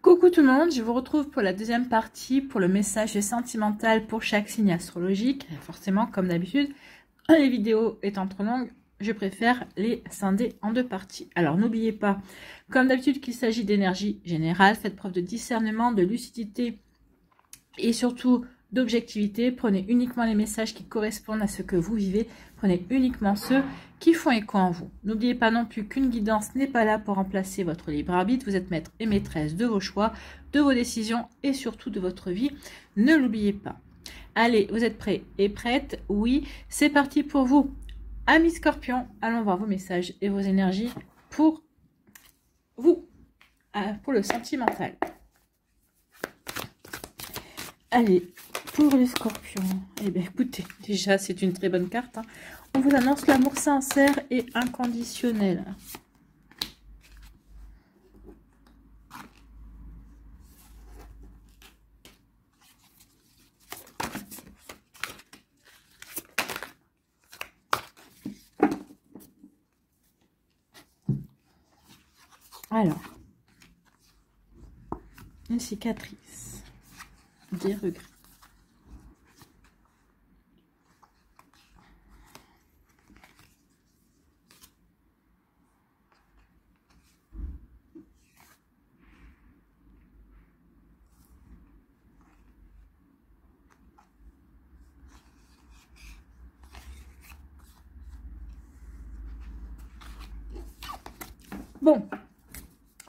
Coucou tout le monde, je vous retrouve pour la deuxième partie pour le message sentimental pour chaque signe astrologique. Forcément, comme d'habitude, les vidéos étant trop longues, je préfère les scinder en deux parties. Alors n'oubliez pas, comme d'habitude, qu'il s'agit d'énergie générale. Faites preuve de discernement, de lucidité et surtout d'objectivité. Prenez uniquement les messages qui correspondent à ce que vous vivez. Prenez uniquement ceux qui font écho en vous. N'oubliez pas non plus qu'une guidance n'est pas là pour remplacer votre libre arbitre. Vous êtes maître et maîtresse de vos choix, de vos décisions et surtout de votre vie. Ne l'oubliez pas. Allez, vous êtes prêts et prêtes? Oui, c'est parti pour vous. Amis Scorpions, allons voir vos messages et vos énergies pour vous, pour le sentimental. Allez, pour les Scorpions, eh bien écoutez, déjà c'est une très bonne carte. Hein. On vous annonce l'amour sincère et inconditionnel. Alors, une cicatrice, des regrets. Bon,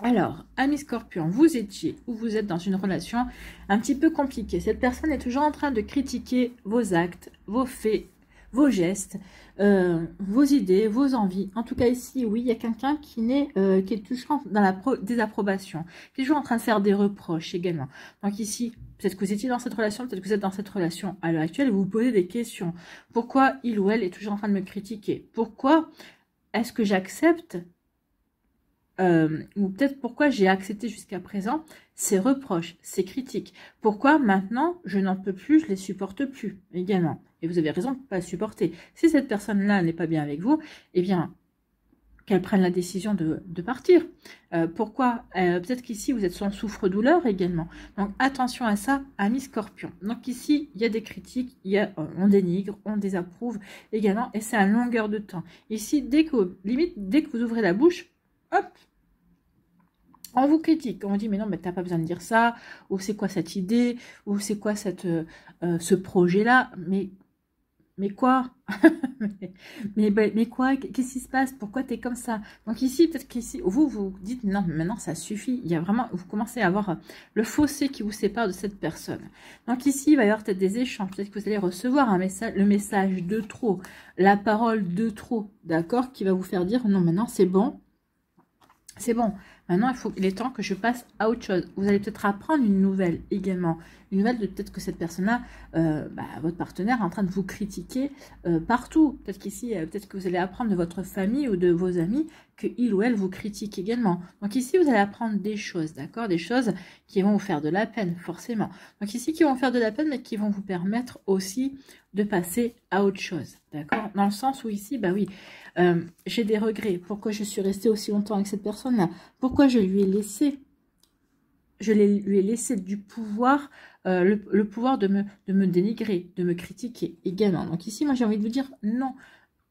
alors, amis Scorpions, vous étiez ou vous êtes dans une relation un petit peu compliquée. Cette personne est toujours en train de critiquer vos actes, vos faits, vos gestes, vos idées, vos envies. En tout cas ici, oui, il y a quelqu'un qui est toujours dans la désapprobation, qui est toujours en train de faire des reproches également. Donc ici, peut-être que vous étiez dans cette relation, peut-être que vous êtes dans cette relation à l'heure actuelle et vous vous posez des questions. Pourquoi il ou elle est toujours en train de me critiquer? Pourquoi est-ce que j'accepte ou peut-être pourquoi j'ai accepté jusqu'à présent ces reproches, ces critiques. Pourquoi maintenant je n'en peux plus, je les supporte plus également. Et vous avez raison de ne pas les supporter. Si cette personne-là n'est pas bien avec vous, eh bien, qu'elle prenne la décision de partir. Pourquoi peut-être qu'ici, vous êtes sans souffre-douleur également. Donc, attention à ça, amis Scorpions. Donc ici, il y a des critiques, on dénigre, on désapprouve également, et c'est à longueur de temps. Ici, dès que vous ouvrez la bouche, hop, on vous critique, on vous dit mais non mais t'as pas besoin de dire ça, ou c'est quoi cette idée, ou c'est quoi ce projet là, mais quoi mais quoi, qu'est-ce qui se passe, pourquoi t'es comme ça? Donc ici peut-être qu'ici vous dites non mais maintenant ça suffit, il y a vraiment, vous commencez à avoir le fossé qui vous sépare de cette personne. Donc ici il va y avoir peut-être des échanges, peut-être que vous allez recevoir le message de trop, la parole de trop, d'accord, qui va vous faire dire non maintenant c'est bon. C'est bon, maintenant il est temps que je passe à autre chose. Vous allez peut-être apprendre une nouvelle également. Une nouvelle de peut-être que cette personne-là, votre partenaire est en train de vous critiquer partout. Peut-être qu'ici, peut-être que vous allez apprendre de votre famille ou de vos amis qu'il ou elle vous critique également. Donc ici, vous allez apprendre des choses, d'accord? Des choses qui vont vous faire de la peine, forcément. Donc ici, qui vont faire de la peine, mais qui vont vous permettre aussi de passer à autre chose, d'accord? Dans le sens où ici, bah oui, j'ai des regrets. Pourquoi je suis restée aussi longtemps avec cette personne-là? Pourquoi je lui ai laissé lui ai laissé du pouvoir, le pouvoir de me dénigrer, de me critiquer également. Donc ici, moi j'ai envie de vous dire non,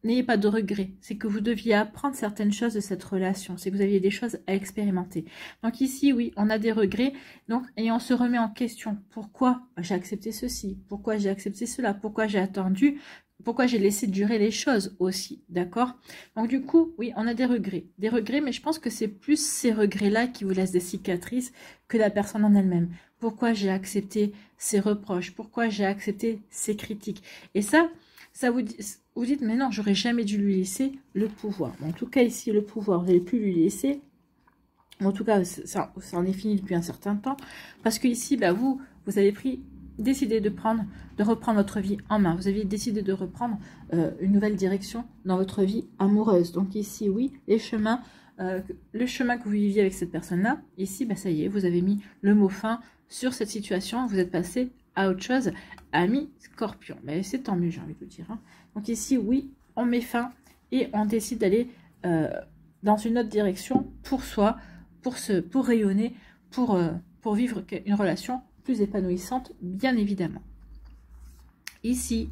n'ayez pas de regrets. C'est que vous deviez apprendre certaines choses de cette relation. C'est que vous aviez des choses à expérimenter. Donc ici, oui, on a des regrets. Donc, et on se remet en question. Pourquoi j'ai accepté ceci? Pourquoi j'ai accepté cela? Pourquoi j'ai attendu? Pourquoi j'ai laissé durer les choses aussi, d'accord? Donc du coup, oui, on a des regrets, mais je pense que c'est plus ces regrets-là qui vous laissent des cicatrices que la personne en elle-même. Pourquoi j'ai accepté ces reproches? Pourquoi j'ai accepté ces critiques? Et ça vous dites, mais non, j'aurais jamais dû lui laisser le pouvoir. En tout cas, ici, le pouvoir, vous n'allez plus lui laisser. En tout cas, ça en est fini depuis un certain temps. Parce que ici, bah, vous avez décidé de reprendre votre vie en main. Vous aviez décidé de reprendre une nouvelle direction dans votre vie amoureuse. Donc ici, oui, le chemin que vous viviez avec cette personne-là, ici, bah, ça y est, vous avez mis le mot fin sur cette situation. Vous êtes passé à autre chose, amis Scorpion. Mais c'est tant mieux, j'ai envie de vous dire. Hein. Donc ici, oui, on met fin et on décide d'aller dans une autre direction pour soi, pour rayonner, pour pour vivre une relation plus épanouissante, bien évidemment. Ici,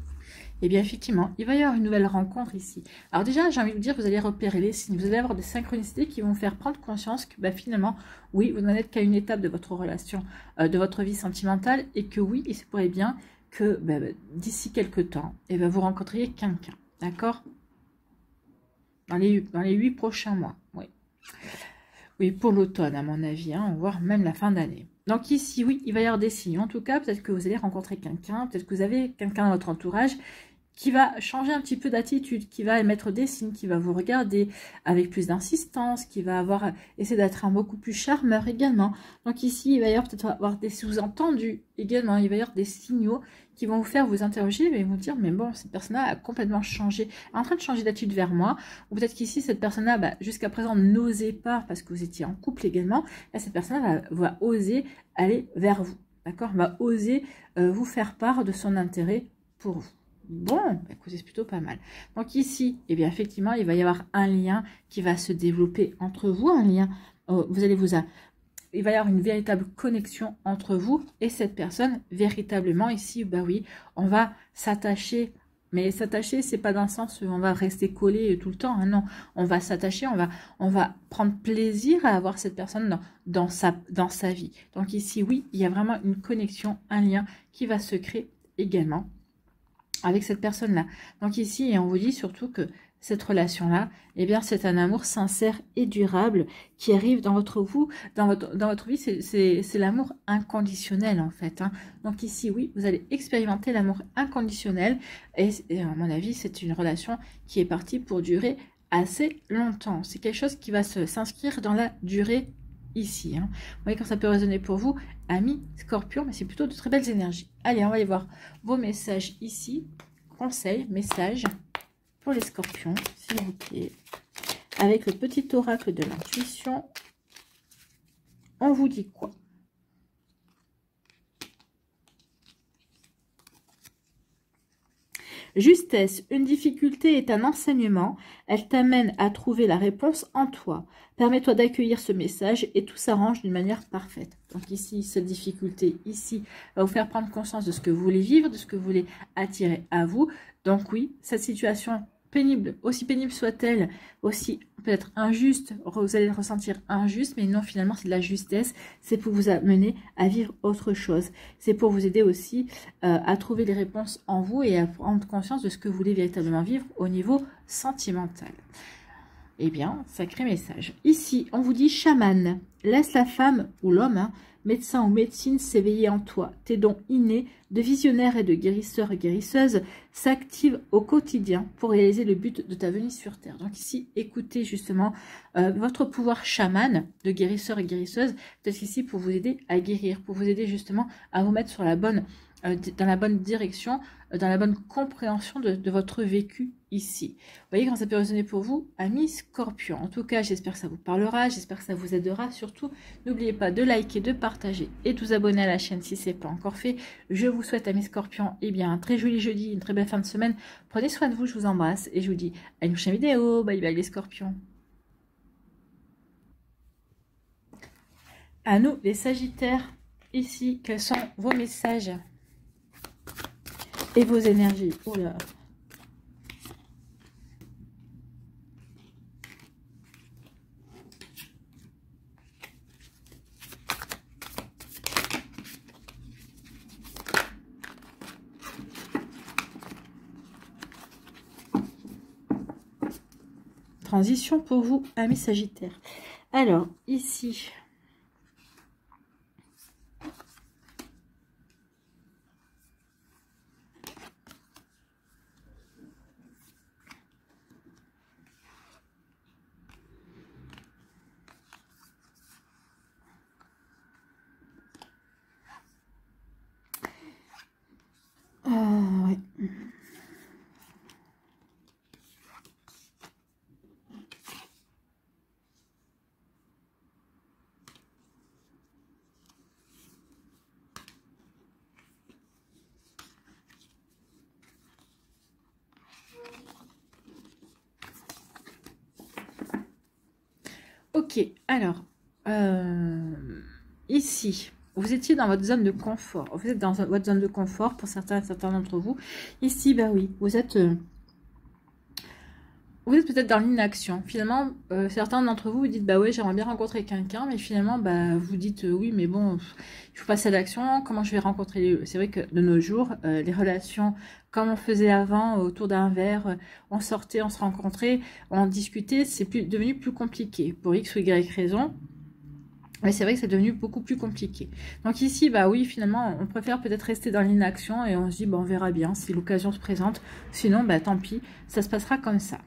eh bien, effectivement, il va y avoir une nouvelle rencontre ici. Alors déjà, j'ai envie de vous dire, vous allez repérer les signes. Vous allez avoir des synchronicités qui vont vous faire prendre conscience que bah, finalement, oui, vous n'en êtes qu'à une étape de votre relation, de votre vie sentimentale, et que oui, il se pourrait bien que bah, d'ici quelques temps, eh ben, vous rencontriez quelqu'un. D'accord? Dans les 8 prochains mois, oui. Oui, pour l'automne, à mon avis, hein, voire même la fin d'année. Donc ici, oui, il va y avoir des signes. En tout cas, peut-être que vous allez rencontrer quelqu'un, peut-être que vous avez quelqu'un dans votre entourage qui va changer un petit peu d'attitude, qui va émettre des signes, qui va vous regarder avec plus d'insistance, qui va essayer d'être un beaucoup plus charmeur également. Donc ici, il va y avoir peut-être avoir des sous-entendus également, il va y avoir des signaux qui vont vous faire vous interroger, mais vous dire, mais bon, cette personne-là a complètement changé, est en train de changer d'attitude vers moi, ou peut-être qu'ici, cette personne-là, bah, jusqu'à présent, n'osait pas, parce que vous étiez en couple également, et cette personne-là va oser aller vers vous, d'accord, va oser vous faire part de son intérêt pour vous. Bon, écoutez, c'est plutôt pas mal. Donc ici, eh bien, effectivement, il va y avoir un lien qui va se développer entre vous, un lien, il va y avoir une véritable connexion entre vous et cette personne, véritablement, ici, bah oui, on va s'attacher, mais s'attacher, c'est pas dans le sens où on va rester collé tout le temps, hein, non, on va s'attacher, on va prendre plaisir à avoir cette personne dans sa vie. Donc ici, oui, il y a vraiment une connexion, un lien qui va se créer également avec cette personne-là. Donc ici, et on vous dit surtout que cette relation-là, eh bien, c'est un amour sincère et durable qui arrive dans votre vie. C'est l'amour inconditionnel, en fait. Hein. Donc ici, oui, vous allez expérimenter l'amour inconditionnel. Et à mon avis, c'est une relation qui est partie pour durer assez longtemps. C'est quelque chose qui va s'inscrire dans la durée ici. Hein. Vous voyez quand ça peut résonner pour vous, amis Scorpion, mais c'est plutôt de très belles énergies. Allez, on va aller voir vos messages ici. Conseils, messages pour les Scorpions, s'il vous plaît. Avec le petit oracle de l'intuition, on vous dit quoi? Justesse, une difficulté est un enseignement. Elle t'amène à trouver la réponse en toi. Permets-toi d'accueillir ce message et tout s'arrange d'une manière parfaite. Donc ici, cette difficulté, ici, va vous faire prendre conscience de ce que vous voulez vivre, de ce que vous voulez attirer à vous. Donc oui, cette situation pénible, aussi pénible soit-elle, aussi peut-être injuste, vous allez le ressentir injuste, mais non, finalement, c'est de la justesse. C'est pour vous amener à vivre autre chose. C'est pour vous aider aussi à trouver les réponses en vous et à prendre conscience de ce que vous voulez véritablement vivre au niveau sentimental. Eh bien, sacré message. Ici, on vous dit chaman. Laisse la femme ou l'homme, hein, médecin ou médecine, s'éveiller en toi. Tes dons innés de visionnaire et de guérisseur et guérisseuse s'activent au quotidien pour réaliser le but de ta venue sur Terre. Donc ici, écoutez justement votre pouvoir chaman de guérisseur et guérisseuse, peut-être ici pour vous aider à guérir, pour vous aider justement à vous mettre sur la bonne, dans la bonne direction, dans la bonne compréhension de votre vécu ici. Vous voyez quand ça peut résonner pour vous, amis Scorpion. En tout cas, j'espère que ça vous parlera, j'espère que ça vous aidera. Surtout, n'oubliez pas de liker, de partager et de vous abonner à la chaîne si ce n'est pas encore fait. Je vous souhaite, amis Scorpion, eh bien, un très joli jeudi, une très belle fin de semaine. Prenez soin de vous, je vous embrasse et je vous dis à une prochaine vidéo. Bye bye les Scorpions. À nous, les Sagittaires, ici, quels sont vos messages et vos énergies? Oula. Transition pour vous, amis Sagittaires. Alors, ici... ouais. Ok, alors, ici, vous étiez dans votre zone de confort. Vous êtes dans votre zone de confort pour certains d'entre vous. Ici, bah oui, vous êtes peut-être dans l'inaction. Finalement, certains d'entre vous vous dites, bah ouais, j'aimerais bien rencontrer quelqu'un, mais finalement, bah vous dites, oui, mais bon, il faut passer à l'action. Comment je vais rencontrer C'est vrai que de nos jours, les relations, comme on faisait avant, autour d'un verre, on sortait, on se rencontrait, on discutait, c'est devenu plus compliqué. Pour X ou Y raison. Mais c'est vrai que c'est devenu beaucoup plus compliqué. Donc ici, bah oui, finalement, on préfère peut-être rester dans l'inaction et on se dit, bah, on verra bien si l'occasion se présente. Sinon, bah tant pis, ça se passera comme ça.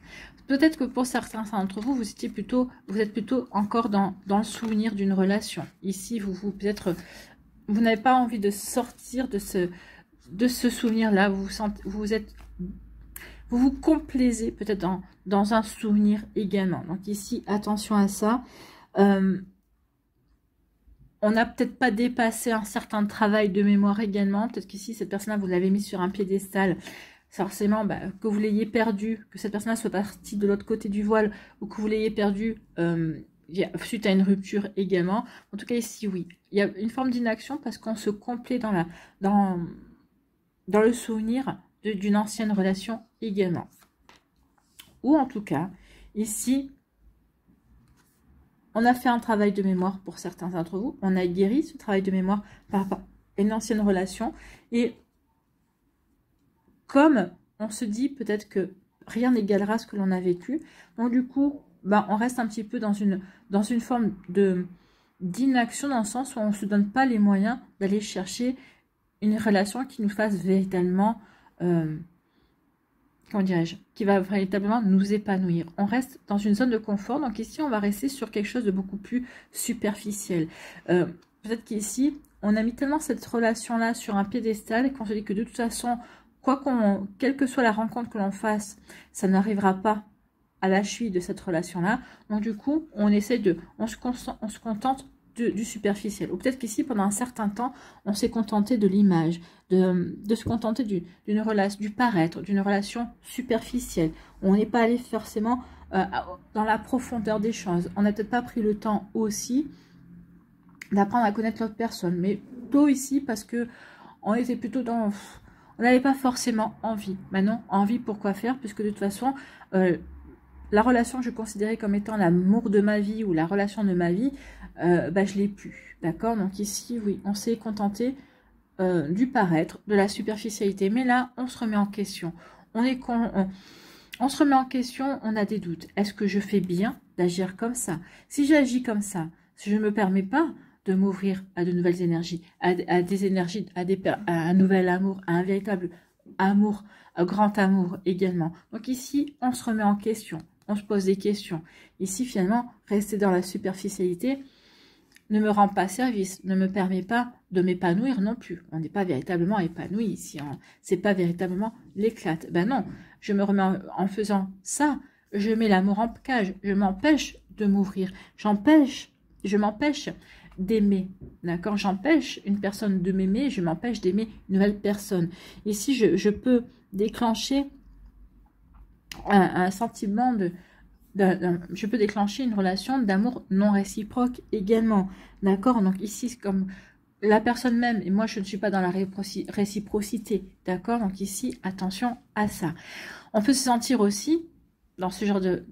Peut-être que pour certains d'entre vous, vous êtes plutôt encore dans le souvenir d'une relation. Ici, vous n'avez pas envie de sortir de ce souvenir-là. Vous vous complaisez peut-être dans un souvenir également. Donc ici, attention à ça. On n'a peut-être pas dépassé un certain travail de mémoire également. Peut-être qu'ici, cette personne-là, vous l'avez mise sur un piédestal. Forcément, bah, que vous l'ayez perdu, que cette personne-là soit partie de l'autre côté du voile, ou que vous l'ayez perdu suite à une rupture également. En tout cas, ici, oui. Il y a une forme d'inaction parce qu'on se complaît dans le souvenir d'une ancienne relation également. Ou en tout cas, ici, on a fait un travail de mémoire pour certains d'entre vous. On a guéri ce travail de mémoire par rapport à une ancienne relation. Et comme on se dit peut-être que rien n'égalera ce que l'on a vécu, donc du coup, bah, on reste un petit peu dans une forme d'inaction, dans le sens où on ne se donne pas les moyens d'aller chercher une relation qui nous fasse véritablement... comment dirais-je, qui va véritablement nous épanouir. On reste dans une zone de confort, donc ici on va rester sur quelque chose de beaucoup plus superficiel. Peut-être qu'ici, on a mis tellement cette relation-là sur un piédestal et qu'on se dit que de toute façon, quelle que soit la rencontre que l'on fasse, ça n'arrivera pas à la cheville de cette relation-là. Donc du coup, on se contente du superficiel. Ou peut-être qu'ici, pendant un certain temps, on s'est contenté de l'image, de se contenter d'une relation, du paraître, d'une relation superficielle. On n'est pas allé forcément dans la profondeur des choses. On n'a peut-être pas pris le temps aussi d'apprendre à connaître l'autre personne. Mais plutôt ici, parce que on était plutôt dans... On n'avait pas forcément envie. Maintenant, envie, pourquoi faire? Puisque de toute façon... la relation que je considérais comme étant l'amour de ma vie ou la relation de ma vie, bah, je ne l'ai plus. D'accord? Donc ici, oui, on s'est contenté du paraître, de la superficialité. Mais là, on se remet en question. On se remet en question, on a des doutes. Est-ce que je fais bien d'agir comme ça? Si j'agis comme ça, si je ne me permets pas de m'ouvrir à de nouvelles énergies, à des énergies, à un nouvel amour, à un véritable amour, un grand amour également. Donc ici, on se remet en question. On se pose des questions. Ici, finalement, rester dans la superficialité ne me rend pas service, ne me permet pas de m'épanouir non plus. On n'est pas véritablement épanoui ici. Hein. C'est pas véritablement l'éclate. Ben non, je me remets en faisant ça. Je mets l'amour en cage. Je m'empêche de m'ouvrir. Je m'empêche d'aimer. D'accord? J'empêche une personne de m'aimer. Je m'empêche d'aimer une nouvelle personne. Ici, je peux déclencher un sentiment je peux déclencher une relation d'amour non réciproque également. D'accord? Donc ici, c'est comme la personne même, et moi je ne suis pas dans la réciprocité. D'accord? Donc ici, attention à ça. On peut se sentir aussi, dans ce genre de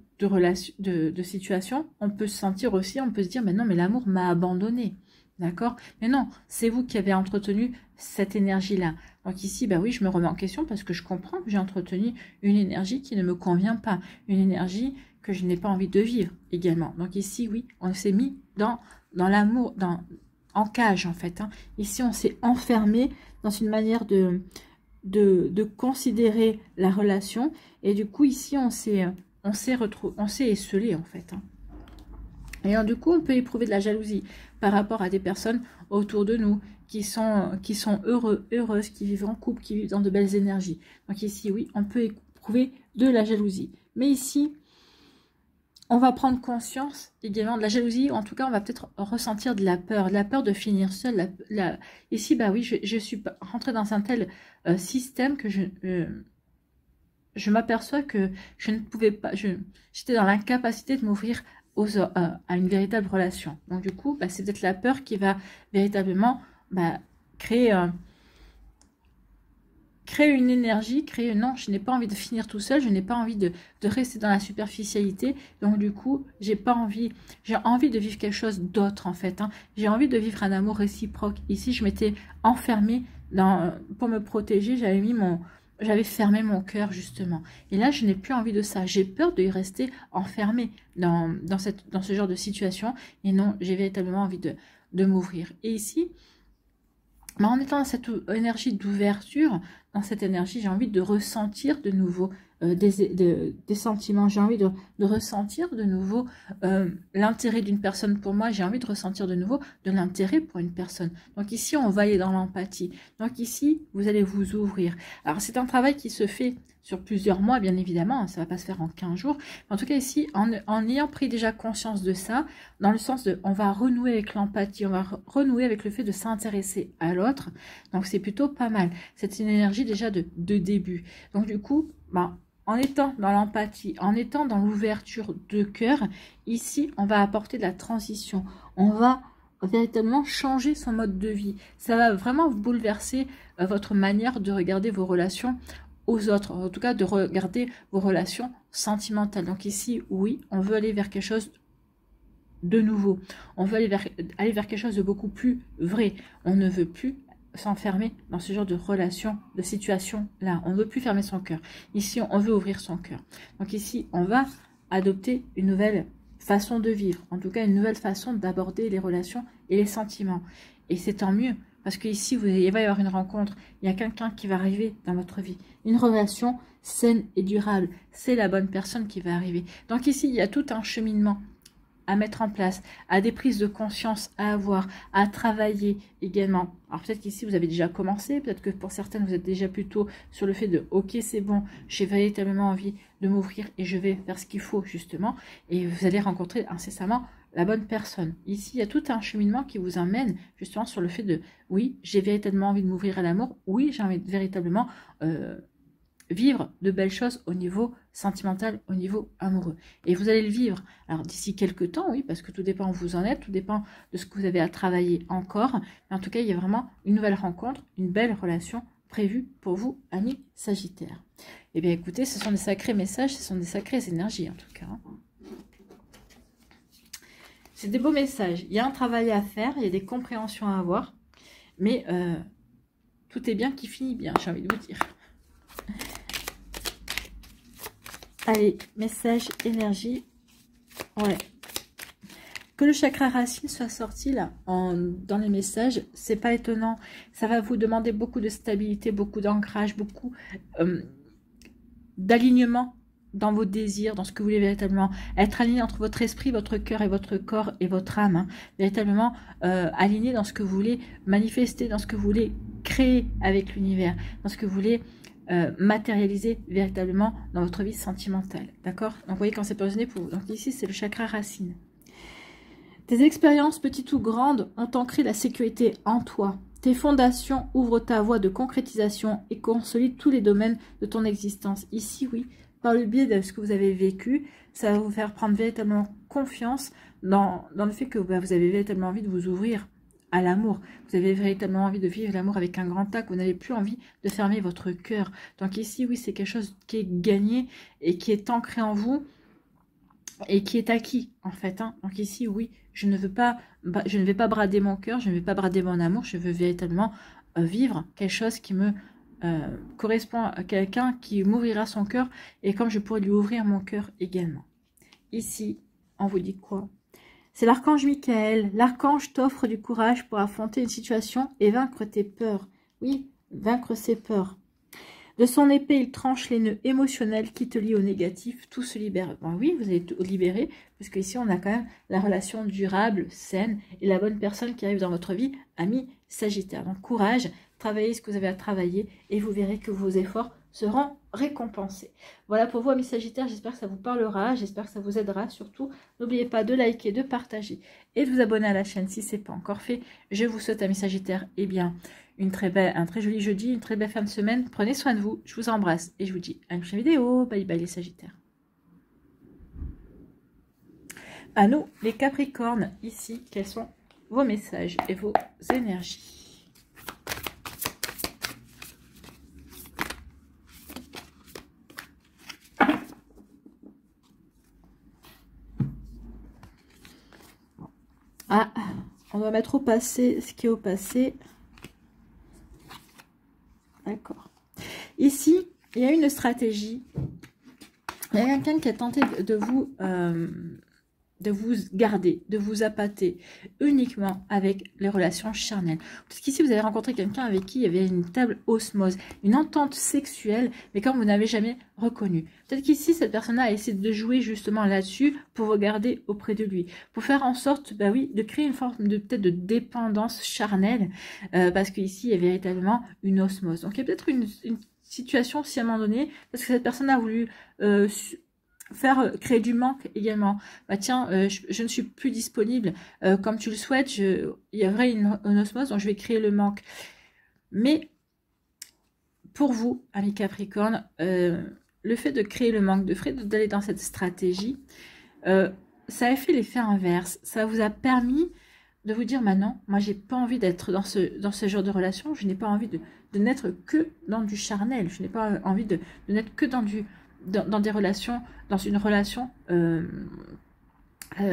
situation, on peut se sentir aussi, on peut se dire, mais non, mais l'amour m'a abandonné. D'accord? Mais non, c'est vous qui avez entretenu cette énergie-là. Donc ici, bah oui, je me remets en question parce que je comprends que j'ai entretenu une énergie qui ne me convient pas. Une énergie que je n'ai pas envie de vivre également. Donc ici, oui, on s'est mis dans l'amour, en cage en fait. Hein. Ici, on s'est enfermé dans une manière de considérer la relation. Et du coup, ici, on s'est esselé en fait. Hein. Et alors, du coup, on peut éprouver de la jalousie par rapport à des personnes autour de nous qui sont heureuses, qui vivent en couple, qui vivent dans de belles énergies. Donc ici, oui, on peut éprouver de la jalousie. Mais ici, on va prendre conscience également de la jalousie, ou en tout cas, on va peut-être ressentir de la peur de finir seul. Ici, bah oui, je suis rentrée dans un tel système que je m'aperçois que je ne pouvais pas, j'étais dans l'incapacité de m'ouvrir à une véritable relation. Donc du coup, bah, c'est peut-être la peur qui va véritablement créer une énergie, non, je n'ai pas envie de finir tout seul, je n'ai pas envie de rester dans la superficialité, donc du coup, j'ai envie de vivre quelque chose d'autre en fait, hein. J'ai envie de vivre un amour réciproque. Ici, je m'étais enfermée pour me protéger, j'avais fermé mon cœur justement. Et là, je n'ai plus envie de ça. J'ai peur de y rester enfermée dans ce genre de situation. Et non, j'ai véritablement envie de m'ouvrir. Et ici, en étant dans cette énergie d'ouverture, dans cette énergie, j'ai envie de ressentir de nouveau des sentiments. J'ai envie de ressentir de nouveau l'intérêt d'une personne pour moi. J'ai envie de ressentir de nouveau de l'intérêt pour une personne. Donc ici, on va aller dans l'empathie. Donc ici, vous allez vous ouvrir. Alors, c'est un travail qui se fait sur plusieurs mois, bien évidemment. Ça ne va pas se faire en 15 jours. En tout cas, ici, en ayant pris déjà conscience de ça, dans le sens de, on va renouer avec l'empathie, on va renouer avec le fait de s'intéresser à l'autre. Donc, c'est plutôt pas mal. C'est une énergie déjà de début. Donc, du coup, en étant dans l'empathie, en étant dans l'ouverture de cœur, ici, on va apporter de la transition. On va véritablement changer son mode de vie. Ça va vraiment bouleverser votre manière de regarder vos relations aux autres, en tout cas de regarder vos relations sentimentales. Donc ici, oui, on veut aller vers quelque chose de nouveau. On veut aller vers quelque chose de beaucoup plus vrai. On ne veut plus s'enfermer dans ce genre de relation, de situation là. On ne veut plus fermer son cœur. Ici, on veut ouvrir son cœur. Donc ici, on va adopter une nouvelle façon de vivre, en tout cas une nouvelle façon d'aborder les relations et les sentiments. Et c'est tant mieux, parce qu'ici, il va y avoir une rencontre, il y a quelqu'un qui va arriver dans votre vie, une relation saine et durable. C'est la bonne personne qui va arriver. Donc ici, il y a tout un cheminement à mettre en place, à des prises de conscience à avoir, à travailler également. Alors peut-être qu'ici vous avez déjà commencé, peut-être que pour certaines vous êtes déjà plutôt sur le fait de ok c'est bon, j'ai véritablement envie de m'ouvrir et je vais faire ce qu'il faut justement, et vous allez rencontrer incessamment la bonne personne. Ici il y a tout un cheminement qui vous emmène justement sur le fait de oui j'ai véritablement envie de m'ouvrir à l'amour, oui j'ai envie de véritablement vivre de belles choses au niveau sentimental, au niveau amoureux. Et vous allez le vivre. Alors d'ici quelques temps, oui, parce que tout dépend où vous en êtes, tout dépend de ce que vous avez à travailler encore. Mais en tout cas, il y a vraiment une nouvelle rencontre, une belle relation prévue pour vous, amis Sagittaires. Eh bien écoutez, ce sont des sacrés messages, ce sont des sacrées énergies en tout cas. C'est des beaux messages. Il y a un travail à faire, il y a des compréhensions à avoir. Mais tout est bien qui finit bien, j'ai envie de vous dire. Allez, message, énergie. Ouais. Que le chakra racine soit sorti là, dans les messages, c'est pas étonnant. Ça va vous demander beaucoup de stabilité, beaucoup d'ancrage, beaucoup d'alignement dans vos désirs, dans ce que vous voulez véritablement. Être aligné entre votre esprit, votre cœur et votre corps et votre âme. Hein. Véritablement aligné dans ce que vous voulez manifester, dans ce que vous voulez créer avec l'univers, dans ce que vous voulez matérialiser véritablement dans votre vie sentimentale. D'accord? Donc vous voyez quand c'est positionné pour vous. Donc ici c'est le chakra racine. Tes expériences, petites ou grandes, ont ancré la sécurité en toi. Tes fondations ouvrent ta voie de concrétisation et consolident tous les domaines de ton existence. Ici, oui, par le biais de ce que vous avez vécu, ça va vous faire prendre véritablement confiance dans le fait que vous avez véritablement envie de vous ouvrir à l'amour. Vous avez véritablement envie de vivre l'amour avec un grand A, que vous n'avez plus envie de fermer votre cœur. Donc ici, oui, c'est quelque chose qui est gagné et qui est ancré en vous et qui est acquis, en fait. Hein. Donc ici, oui, je ne vais pas brader mon cœur, je ne vais pas brader mon amour, je veux véritablement vivre quelque chose qui me correspond à quelqu'un qui m'ouvrira son cœur et comme je pourrais lui ouvrir mon cœur également. Ici, on vous dit quoi? C'est l'archange Michael. L'archange t'offre du courage pour affronter une situation et vaincre tes peurs. Oui, vaincre ses peurs. De son épée, il tranche les nœuds émotionnels qui te lient au négatif. Tout se libère. Ben oui, vous allez tout libérer, puisque ici, on a quand même la relation durable, saine, et la bonne personne qui arrive dans votre vie, ami Sagittaire. Donc, courage, travaillez ce que vous avez à travailler, et vous verrez que vos efforts seront récompensés. Voilà pour vous, amis Sagittaires, j'espère que ça vous parlera, j'espère que ça vous aidera. Surtout, n'oubliez pas de liker, de partager et de vous abonner à la chaîne si ce n'est pas encore fait. Je vous souhaite, amis Sagittaires, un très joli jeudi, une très belle fin de semaine. Prenez soin de vous, je vous embrasse et je vous dis à une prochaine vidéo. Bye bye les Sagittaires. À nous, les Capricornes, ici, quels sont vos messages et vos énergies? Ah, on va mettre au passé ce qui est au passé. D'accord. Ici, il y a une stratégie. Il y a quelqu'un qui a tenté de vous garder, de vous appâter uniquement avec les relations charnelles. Parce qu'ici, vous avez rencontré quelqu'un avec qui il y avait une table osmose, une entente sexuelle, mais comme vous n'avez jamais reconnu. Peut-être qu'ici, cette personne-là a essayé de jouer justement là-dessus pour vous garder auprès de lui, pour faire en sorte, bah oui, de créer une forme de peut-être de dépendance charnelle, parce qu'ici, il y a véritablement une osmose. Donc, il y a peut-être une situation aussi à un moment donné, parce que cette personne a voulu créer du manque également. Bah tiens, je ne suis plus disponible comme tu le souhaites, il y aurait une osmose, donc je vais créer le manque. Mais pour vous, amis Capricorne, le fait de créer le manque, d'aller dans cette stratégie, ça a fait l'effet inverse. Ça vous a permis de vous dire, maintenant, moi j'ai pas envie d'être dans ce genre de relation, je n'ai pas envie de n'être que dans du charnel, je n'ai pas envie de n'être que dans des relations, dans une relation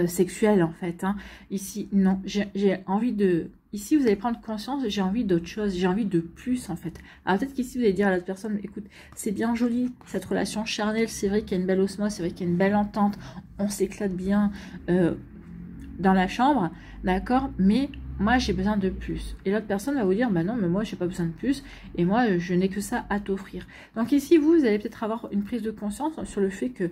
sexuelle en fait. Hein. Ici, non, j'ai envie de... Ici, vous allez prendre conscience, j'ai envie d'autre chose, j'ai envie de plus en fait. Alors peut-être qu'ici, vous allez dire à l'autre personne, écoute, c'est bien joli, cette relation charnelle, c'est vrai qu'il y a une belle osmose, c'est vrai qu'il y a une belle entente, on s'éclate bien dans la chambre, d'accord, mais moi j'ai besoin de plus. Et l'autre personne va vous dire, bah non, mais moi j'ai pas besoin de plus, et moi je n'ai que ça à t'offrir. Donc ici, vous allez peut-être avoir une prise de conscience sur le fait que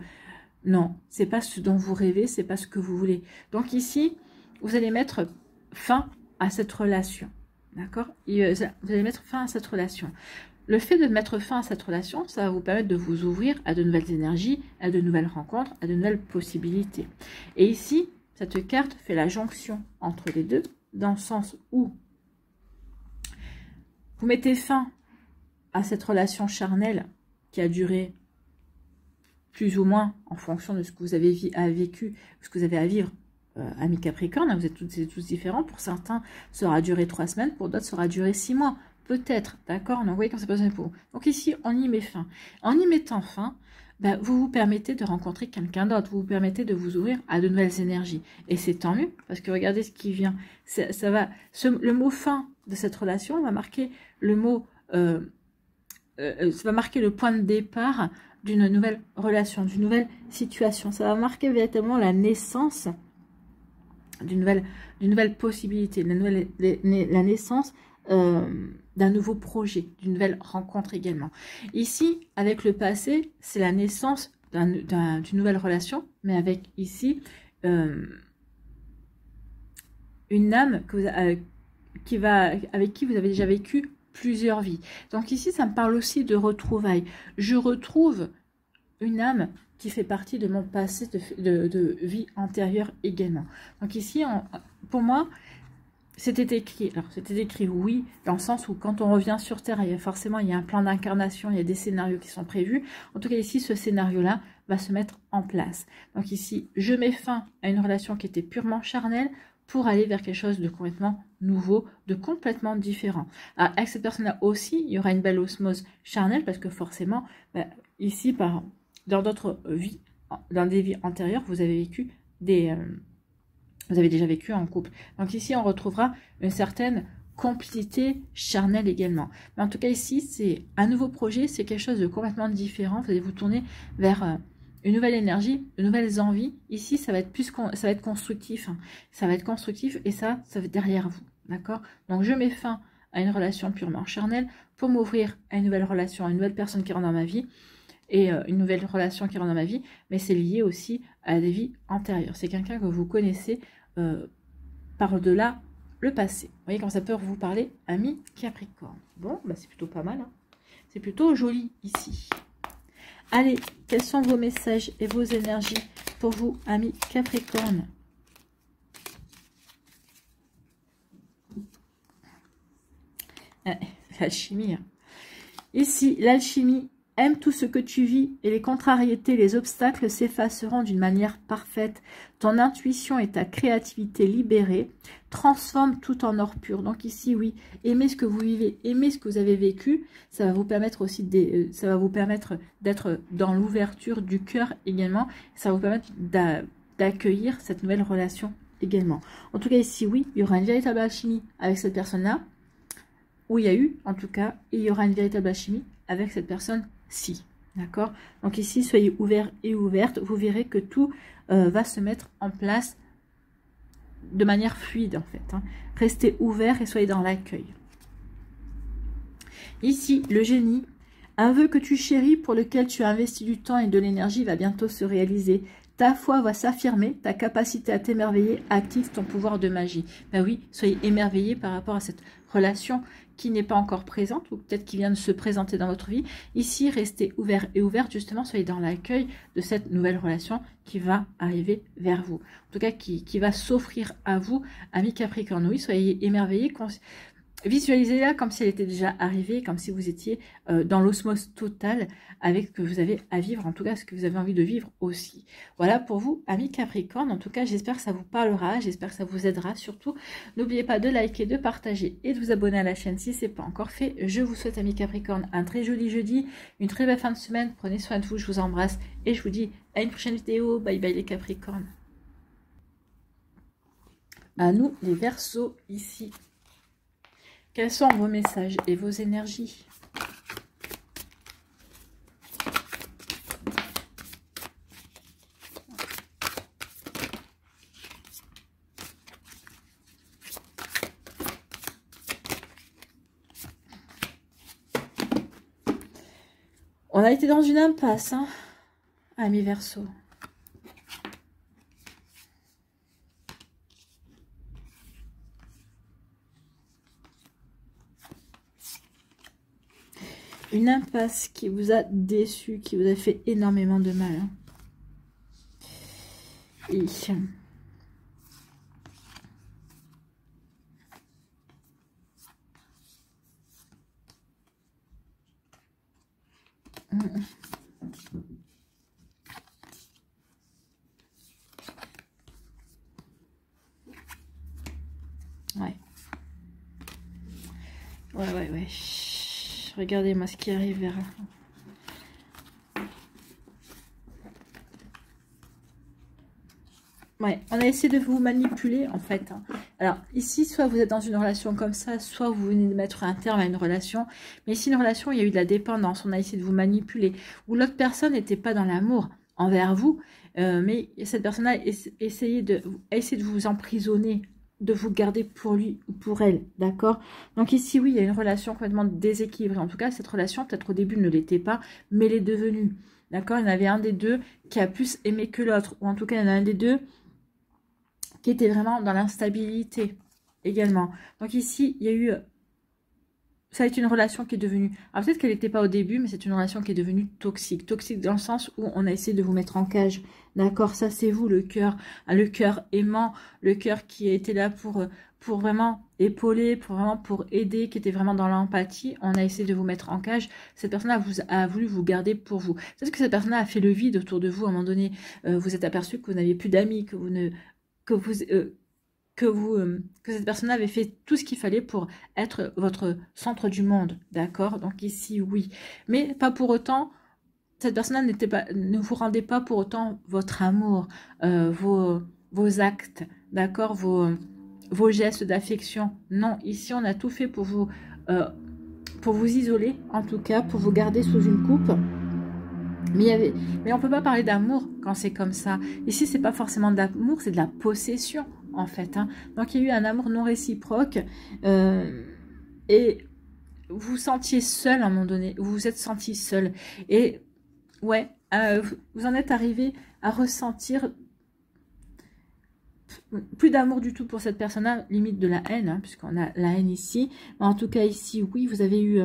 non, c'est pas ce dont vous rêvez, c'est pas ce que vous voulez. Donc ici, vous allez mettre fin à cette relation, d'accord? Vous allez mettre fin à cette relation. Le fait de mettre fin à cette relation, ça va vous permettre de vous ouvrir à de nouvelles énergies, à de nouvelles rencontres, à de nouvelles possibilités. Et ici, cette carte fait la jonction entre les deux, dans le sens où vous mettez fin à cette relation charnelle qui a duré plus ou moins en fonction de ce que vous avez vécu, ce que vous avez à vivre, amis Capricorne. Vous êtes toutes et tous différents. Pour certains, ça aura duré 3 semaines, pour d'autres, ça aura duré 6 mois. Peut-être, d'accord? Donc, vous voyez quand c'est pas besoin pour vous. Donc ici, on y met fin. En y mettant fin, ben, vous vous permettez de rencontrer quelqu'un d'autre, vous vous permettez de vous ouvrir à de nouvelles énergies. Et c'est tant mieux, parce que regardez ce qui vient. Le mot fin de cette relation va marquer le mot, ça va marquer le point de départ d'une nouvelle relation, d'une nouvelle situation. Ça va marquer véritablement la naissance d'une nouvelle possibilité, la naissance d'un nouveau projet, d'une nouvelle rencontre également. Ici, avec le passé, c'est la naissance d'une nouvelle relation, mais avec ici une âme avec qui vous avez déjà vécu plusieurs vies. Donc ici, ça me parle aussi de retrouvailles. Je retrouve une âme qui fait partie de mon passé de vie antérieure également. Donc ici, pour moi, c'était écrit. Alors, c'était écrit, oui, dans le sens où quand on revient sur Terre, il y a un plan d'incarnation, il y a des scénarios qui sont prévus. En tout cas, ici, ce scénario-là va se mettre en place. Donc ici, je mets fin à une relation qui était purement charnelle pour aller vers quelque chose de complètement nouveau, de complètement différent. Alors, avec cette personne-là aussi, il y aura une belle osmose charnelle parce que forcément, ici, dans d'autres vies, dans des vies antérieures, vous avez vécu vous avez déjà vécu en couple. Donc ici, on retrouvera une certaine complicité charnelle également. Mais en tout cas, ici, c'est un nouveau projet, c'est quelque chose de complètement différent. Vous allez vous tourner vers une nouvelle énergie, de nouvelles envies. Ici, ça va être ça va être constructif. Hein. Ça va être constructif et ça va être derrière vous. D'accord? Donc, je mets fin à une relation purement charnelle pour m'ouvrir à une nouvelle relation, à une nouvelle personne qui rentre dans ma vie. Et une nouvelle relation qui rentre dans ma vie, mais c'est lié aussi à des vies antérieures. C'est quelqu'un que vous connaissez par-delà le passé. Vous voyez quand ça peut vous parler, amis Capricorne. Bon, bah c'est plutôt pas mal. Hein. C'est plutôt joli ici. Allez, quels sont vos messages et vos énergies pour vous, amis Capricorne? L'alchimie. Ici, l'alchimie Aime tout ce que tu vis et les contrariétés, les obstacles s'effaceront d'une manière parfaite. Ton intuition et ta créativité libérées transforment tout en or pur. Donc ici, oui, aimez ce que vous vivez, aimez ce que vous avez vécu. Ça va vous permettre aussi d'être dans l'ouverture du cœur également. Ça va vous permettre d'accueillir cette nouvelle relation également. En tout cas, ici, oui, il y aura une véritable alchimie avec cette personne-là. Ou il y a eu, en tout cas, et il y aura une véritable alchimie avec cette personne-ci. D'accord? Donc ici, soyez ouverts et ouvertes. Vous verrez que tout va se mettre en place de manière fluide, en fait. Hein. Restez ouverts et soyez dans l'accueil. Ici, le génie. Un vœu que tu chéris, pour lequel tu as investi du temps et de l'énergie, va bientôt se réaliser. Ta foi va s'affirmer, ta capacité à t'émerveiller active ton pouvoir de magie. Ben oui, soyez émerveillés par rapport à cette relation qui n'est pas encore présente ou peut-être qui vient de se présenter dans votre vie. Ici, restez ouverts et ouvertes, justement, soyez dans l'accueil de cette nouvelle relation qui va arriver vers vous. En tout cas, qui va s'offrir à vous, amis Capricorne. Oui, soyez émerveillés. Visualisez-la comme si elle était déjà arrivée, comme si vous étiez dans l'osmose totale avec ce que vous avez à vivre, en tout cas ce que vous avez envie de vivre aussi. Voilà pour vous, amis Capricorne. En tout cas, j'espère que ça vous parlera, j'espère que ça vous aidera. Surtout, n'oubliez pas de liker, de partager et de vous abonner à la chaîne si ce n'est pas encore fait. Je vous souhaite, amis Capricorne, un très joli jeudi, une très belle fin de semaine. Prenez soin de vous, je vous embrasse et je vous dis à une prochaine vidéo. Bye bye les Capricornes. À nous, les Verseaux, ici. Quels sont vos messages et vos énergies? On a été dans une impasse, hein, amis Verseaux. Une impasse qui vous a déçu, qui vous a fait énormément de mal. Hein. Et... Ouais. Ouais. Regardez-moi ce qui arrive vers la fin. Ouais, on a essayé de vous manipuler, en fait. Hein. Alors, ici, soit vous êtes dans une relation comme ça, soit vous venez de mettre un terme à une relation. Mais ici, une relation, il y a eu de la dépendance. On a essayé de vous manipuler. Ou l'autre personne n'était pas dans l'amour envers vous. Mais cette personne-là a essayé de vous emprisonner, de vous garder pour lui ou pour elle, d'accord? Donc ici, oui, il y a une relation complètement déséquilibrée. En tout cas, cette relation, peut-être au début, ne l'était pas, mais elle est devenue, d'accord? Il y en avait un des deux qui a plus aimé que l'autre, ou en tout cas, il y en a un des deux qui était vraiment dans l'instabilité également. Donc ici, il y a eu... Ça a été une relation qui est devenue... Alors peut-être qu'elle n'était pas au début, mais c'est une relation qui est devenue toxique. Toxique dans le sens où on a essayé de vous mettre en cage. D'accord, ça c'est vous, le cœur aimant, le cœur qui était là pour vraiment épauler, pour aider, qui était vraiment dans l'empathie. On a essayé de vous mettre en cage. Cette personne a voulu vous garder pour vous. Peut-être que cette personne a fait le vide autour de vous. À un moment donné, vous êtes aperçu que vous n'aviez plus d'amis, que cette personne avait fait tout ce qu'il fallait pour être votre centre du monde, d'accord? Donc ici, oui. Mais pas pour autant, cette personne ne vous rendait pas pour autant votre amour, vos actes, d'accord? Vos gestes d'affection. Non, ici, on a tout fait pour vous isoler, en tout cas, pour vous garder sous une coupe. Mais on ne peut pas parler d'amour quand c'est comme ça. Ici, c'est pas forcément de l'amour, c'est de la possession, en fait. Hein. Donc, il y a eu un amour non réciproque. Et vous vous sentiez seul à un moment donné. Vous vous êtes senti seul. Et, ouais, vous en êtes arrivé à ressentir plus d'amour du tout pour cette personne-là, limite de la haine, hein, puisqu'on a la haine ici. Mais en tout cas, ici, oui, vous avez eu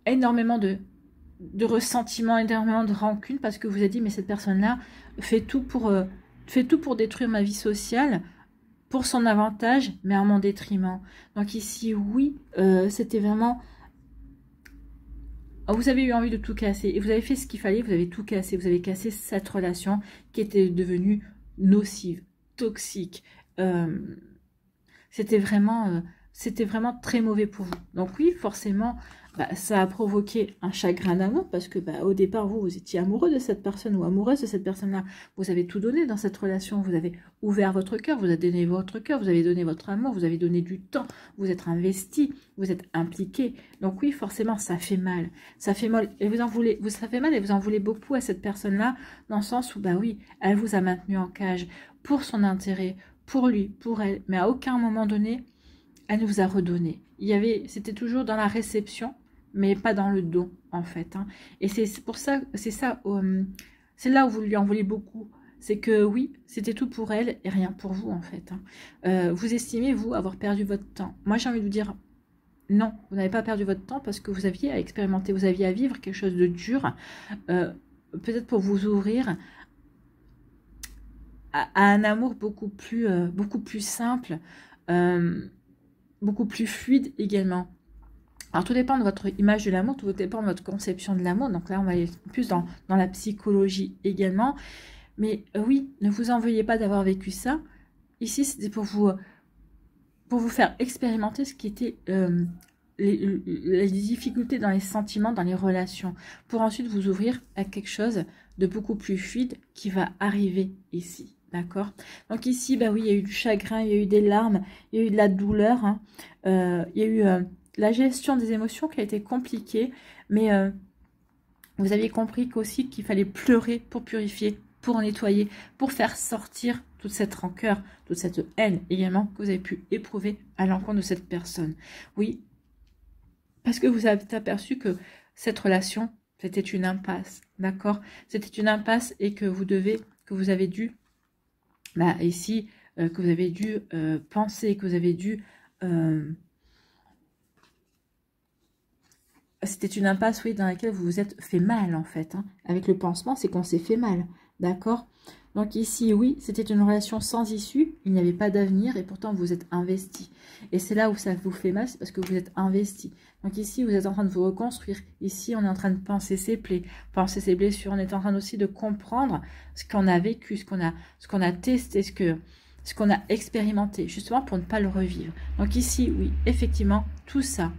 énormément de ressentiment, énormément de rancune, parce que vous avez dit, mais cette personne-là fait tout pour détruire ma vie sociale, pour son avantage, mais à mon détriment. Donc ici, oui, c'était vraiment vous avez eu envie de tout casser et vous avez fait ce qu'il fallait, vous avez tout cassé, vous avez cassé cette relation qui était devenue nocive, toxique. C'était vraiment très mauvais pour vous. Donc oui, forcément, ça a provoqué un chagrin d'amour parce que au départ, vous étiez amoureux de cette personne ou amoureuse de cette personne-là. Vous avez tout donné dans cette relation. Vous avez ouvert votre cœur, vous avez donné votre cœur, vous avez donné votre amour, vous avez donné du temps, vous êtes investi, vous êtes impliqué. Donc oui, forcément, ça fait mal. Ça fait mal et ça fait mal et vous en voulez beaucoup à cette personne-là dans le sens où, oui, elle vous a maintenu en cage pour son intérêt, pour lui, pour elle. Mais à aucun moment donné, elle vous a redonné. C'était toujours dans la réception, mais pas dans le don, en fait. Et c'est pour ça, c'est là où vous lui en voulez beaucoup. C'est que oui, c'était tout pour elle et rien pour vous, en fait. Vous estimez, vous, avoir perdu votre temps. Moi, j'ai envie de vous dire, non, vous n'avez pas perdu votre temps parce que vous aviez à expérimenter, vous aviez à vivre quelque chose de dur, peut-être pour vous ouvrir à un amour beaucoup plus simple, beaucoup plus fluide également. Alors, tout dépend de votre image de l'amour, tout dépend de votre conception de l'amour. Donc là, on va aller plus dans la psychologie également. Mais oui, ne vous en veuillez pas d'avoir vécu ça. Ici, c'était pour vous faire expérimenter ce qui était les difficultés dans les sentiments, dans les relations, pour ensuite vous ouvrir à quelque chose de beaucoup plus fluide qui va arriver ici. D'accord? Donc ici, oui, il y a eu du chagrin, il y a eu des larmes, il y a eu de la douleur, il y a eu la gestion des émotions qui a été compliquée, mais vous aviez compris qu'aussi qu'il fallait pleurer pour purifier, pour nettoyer, pour faire sortir toute cette rancœur, toute cette haine également que vous avez pu éprouver à l'encontre de cette personne. Oui, parce que vous avez aperçu que cette relation, c'était une impasse, d'accord? C'était une impasse et que vous avez dû ici, que vous avez dû penser, que vous avez dû... C'était une impasse, oui, dans laquelle vous vous êtes fait mal, en fait. Avec le pansement, c'est qu'on s'est fait mal, d'accord? Donc ici, oui, c'était une relation sans issue, il n'y avait pas d'avenir, et pourtant vous êtes investi. Et c'est là où ça vous fait mal, c'est parce que vous êtes investi. Donc ici, vous êtes en train de vous reconstruire. Ici, on est en train de penser ses plaies, penser ses blessures. On est en train aussi de comprendre ce qu'on a vécu, ce qu'on a testé, ce qu'on a expérimenté, justement pour ne pas le revivre. Donc ici, oui, effectivement, tout ça,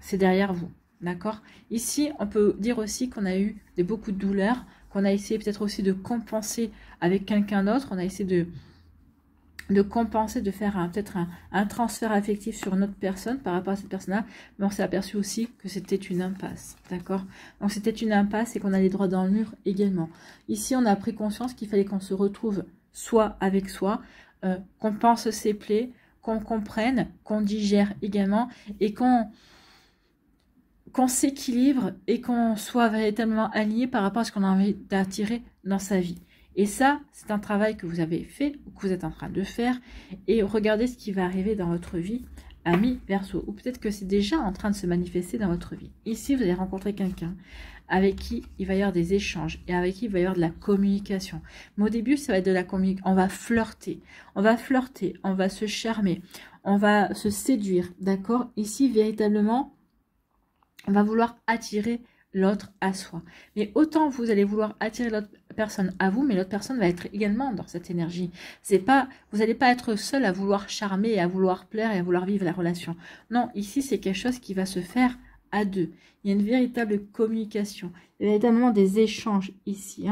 c'est derrière vous, d'accord? Ici, on peut dire aussi qu'on a eu beaucoup de douleurs, qu'on a essayé peut-être aussi de compenser avec quelqu'un d'autre. On a essayé de compenser, de faire peut-être un transfert affectif sur une autre personne par rapport à cette personne-là, mais on s'est aperçu aussi que c'était une impasse, d'accord? Donc c'était une impasse et qu'on allait droit dans le mur également. Ici, on a pris conscience qu'il fallait qu'on se retrouve soi avec soi, qu'on pense ses plaies, qu'on comprenne, qu'on digère également et qu'on s'équilibre et qu'on soit véritablement aligné par rapport à ce qu'on a envie d'attirer dans sa vie. Et ça, c'est un travail que vous avez fait ou que vous êtes en train de faire. Et regardez ce qui va arriver dans votre vie, ami Verseau. Ou peut-être que c'est déjà en train de se manifester dans votre vie. Ici, vous allez rencontrer quelqu'un avec qui il va y avoir des échanges et avec qui il va y avoir de la communication. Mais au début, ça va être de la communication. On va flirter, on va se charmer, on va se séduire, d'accord? Ici, véritablement, on va vouloir attirer l'autre à soi. Mais autant vous allez vouloir attirer l'autre personne à vous, mais l'autre personne va être également dans cette énergie. Vous n'allez pas être seul à vouloir charmer, et à vouloir plaire et à vouloir vivre la relation. Non, ici c'est quelque chose qui va se faire à deux. Il y a une véritable communication. Il y a véritablement des échanges ici.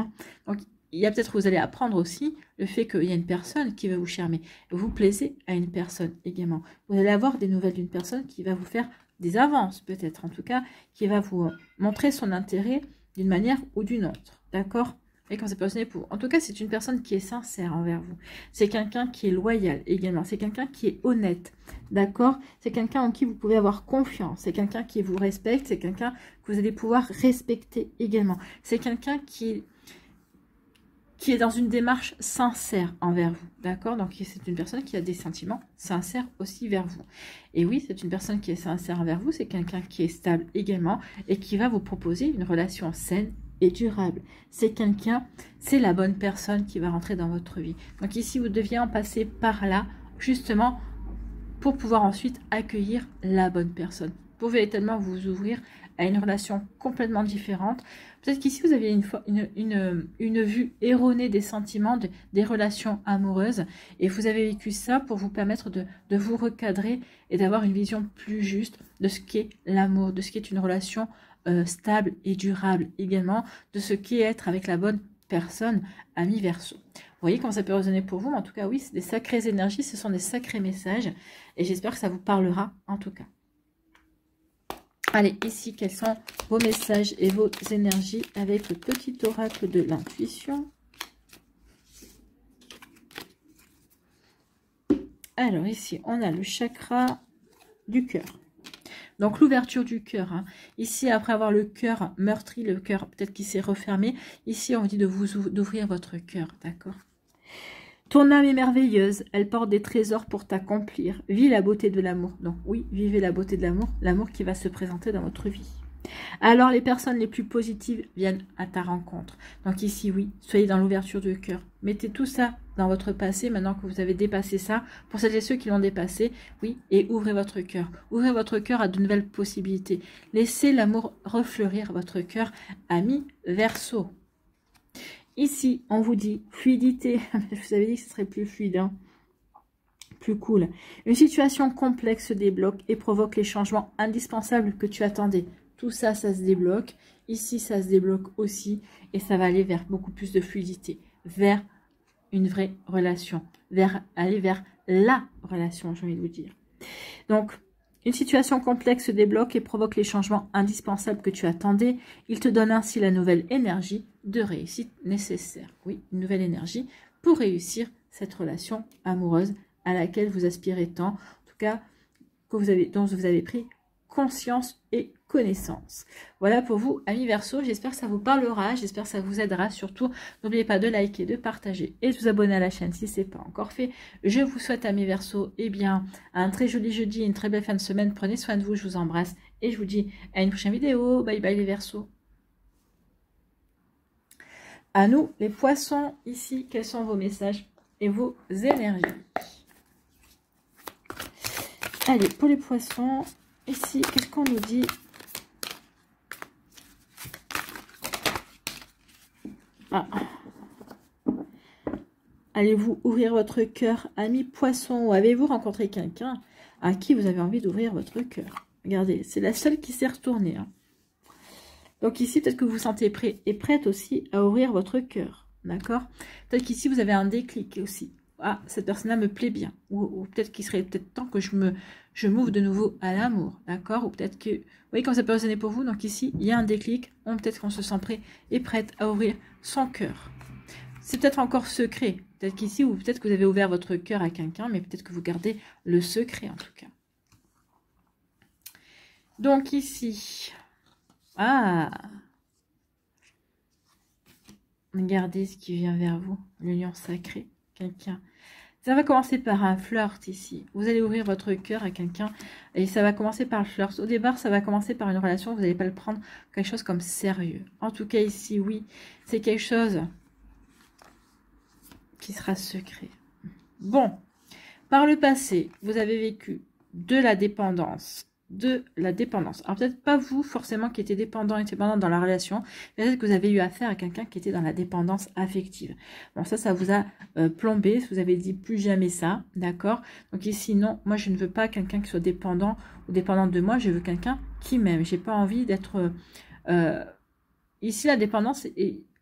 Donc il y a peut-être, vous allez apprendre aussi le fait qu'il y a une personne qui va vous charmer. Vous plaisez à une personne également. Vous allez avoir des nouvelles d'une personne qui va vous faire des avances peut-être, en tout cas, qui va vous montrer son intérêt d'une manière ou d'une autre, d'accord? Et quand c'est passionné pour... En tout cas, c'est une personne qui est sincère envers vous. C'est quelqu'un qui est loyal également. C'est quelqu'un qui est honnête, d'accord? C'est quelqu'un en qui vous pouvez avoir confiance. C'est quelqu'un qui vous respecte. C'est quelqu'un que vous allez pouvoir respecter également. C'est quelqu'un qui est dans une démarche sincère envers vous, d'accord? Donc, c'est une personne qui a des sentiments sincères aussi vers vous. Et oui, c'est une personne qui est sincère envers vous, c'est quelqu'un qui est stable également et qui va vous proposer une relation saine et durable. C'est la bonne personne qui va rentrer dans votre vie. Donc ici, vous deviez en passer par là, justement, pour pouvoir ensuite accueillir la bonne personne, pour véritablement vous ouvrir à une relation complètement différente. Peut-être qu'ici, vous avez une vue erronée des sentiments, des relations amoureuses. Et vous avez vécu ça pour vous permettre de vous recadrer et d'avoir une vision plus juste de ce qu'est l'amour, de ce qu'est une relation stable et durable également, de ce qu'est être avec la bonne personne, ami Verseau. Vous voyez comment ça peut résonner pour vous, mais en tout cas, oui, c'est des sacrées énergies, ce sont des sacrés messages, et j'espère que ça vous parlera, en tout cas. Allez, ici, quels sont vos messages et vos énergies avec le petit oracle de l'intuition? Alors, ici, on a le chakra du cœur. Donc, l'ouverture du cœur. Hein. Ici, après avoir le cœur meurtri, le cœur peut-être qui s'est refermé, ici, on vous dit d'ouvrir votre cœur, d'accord? Ton âme est merveilleuse, elle porte des trésors pour t'accomplir. Vis la beauté de l'amour. Donc oui, vivez la beauté de l'amour, l'amour qui va se présenter dans votre vie. Alors les personnes les plus positives viennent à ta rencontre. Donc ici, oui, soyez dans l'ouverture du cœur. Mettez tout ça dans votre passé, maintenant que vous avez dépassé ça. Pour celles et ceux qui l'ont dépassé, oui, et ouvrez votre cœur. Ouvrez votre cœur à de nouvelles possibilités. Laissez l'amour refleurir votre cœur, ami Verseau. Ici, on vous dit fluidité. Je vous avais dit que ce serait plus fluide, hein, plus cool. Une situation complexe se débloque et provoque les changements indispensables que tu attendais. Tout ça, ça se débloque. Ici, ça se débloque aussi. Et ça va aller vers beaucoup plus de fluidité. Vers une vraie relation. Aller vers la relation, j'ai envie de vous dire. Donc, une situation complexe se débloque et provoque les changements indispensables que tu attendais. Il te donne ainsi la nouvelle énergie de réussite nécessaire. Oui, une nouvelle énergie pour réussir cette relation amoureuse à laquelle vous aspirez tant. En tout cas, dont vous avez pris conscience et connaissance. Voilà pour vous, amis Verseau. J'espère que ça vous parlera. J'espère que ça vous aidera. Surtout, n'oubliez pas de liker, de partager et de vous abonner à la chaîne si ce n'est pas encore fait. Je vous souhaite, amis Verseau, eh bien, un très joli jeudi, une très belle fin de semaine. Prenez soin de vous. Je vous embrasse et je vous dis à une prochaine vidéo. Bye bye les Verseaux. À nous, les poissons, ici, quels sont vos messages et vos énergies? Allez, pour les poissons, ici, qu'est-ce qu'on nous dit? Ah. Allez-vous ouvrir votre cœur, ami poisson? Ou avez-vous rencontré quelqu'un à qui vous avez envie d'ouvrir votre cœur? Regardez, c'est la seule qui s'est retournée. Hein. Donc ici, peut-être que vous vous sentez prêt et prête aussi à ouvrir votre cœur. D'accord? Peut-être qu'ici, vous avez un déclic aussi. Ah, cette personne-là me plaît bien. Ou peut-être qu'il serait peut-être temps que je m'ouvre de nouveau à l'amour. D'accord? Ou peut-être que... Vous voyez comment ça peut résonner pour vous? Donc ici, il y a un déclic. Peut-être qu'on se sent prêt et prête à ouvrir son cœur. C'est peut-être encore secret. Peut-être qu'ici, ou peut-être que vous avez ouvert votre cœur à quelqu'un, mais peut-être que vous gardez le secret en tout cas. Donc ici... Ah, regardez ce qui vient vers vous, l'union sacrée, quelqu'un. Ça va commencer par un flirt ici. Vous allez ouvrir votre cœur à quelqu'un et ça va commencer par le flirt. Au départ, ça va commencer par une relation, vous n'allez pas le prendre quelque chose comme sérieux. En tout cas ici, oui, c'est quelque chose qui sera secret. Bon, par le passé, vous avez vécu de la dépendance. Alors peut-être pas vous forcément qui étiez dépendant et dépendante dans la relation, peut-être que vous avez eu affaire à quelqu'un qui était dans la dépendance affective. Bon, ça vous a plombé, vous avez dit plus jamais ça, d'accord? Donc ici, non, moi je ne veux pas quelqu'un qui soit dépendant ou dépendante de moi, je veux quelqu'un qui m'aime. J'ai pas envie d'être... Ici, la dépendance,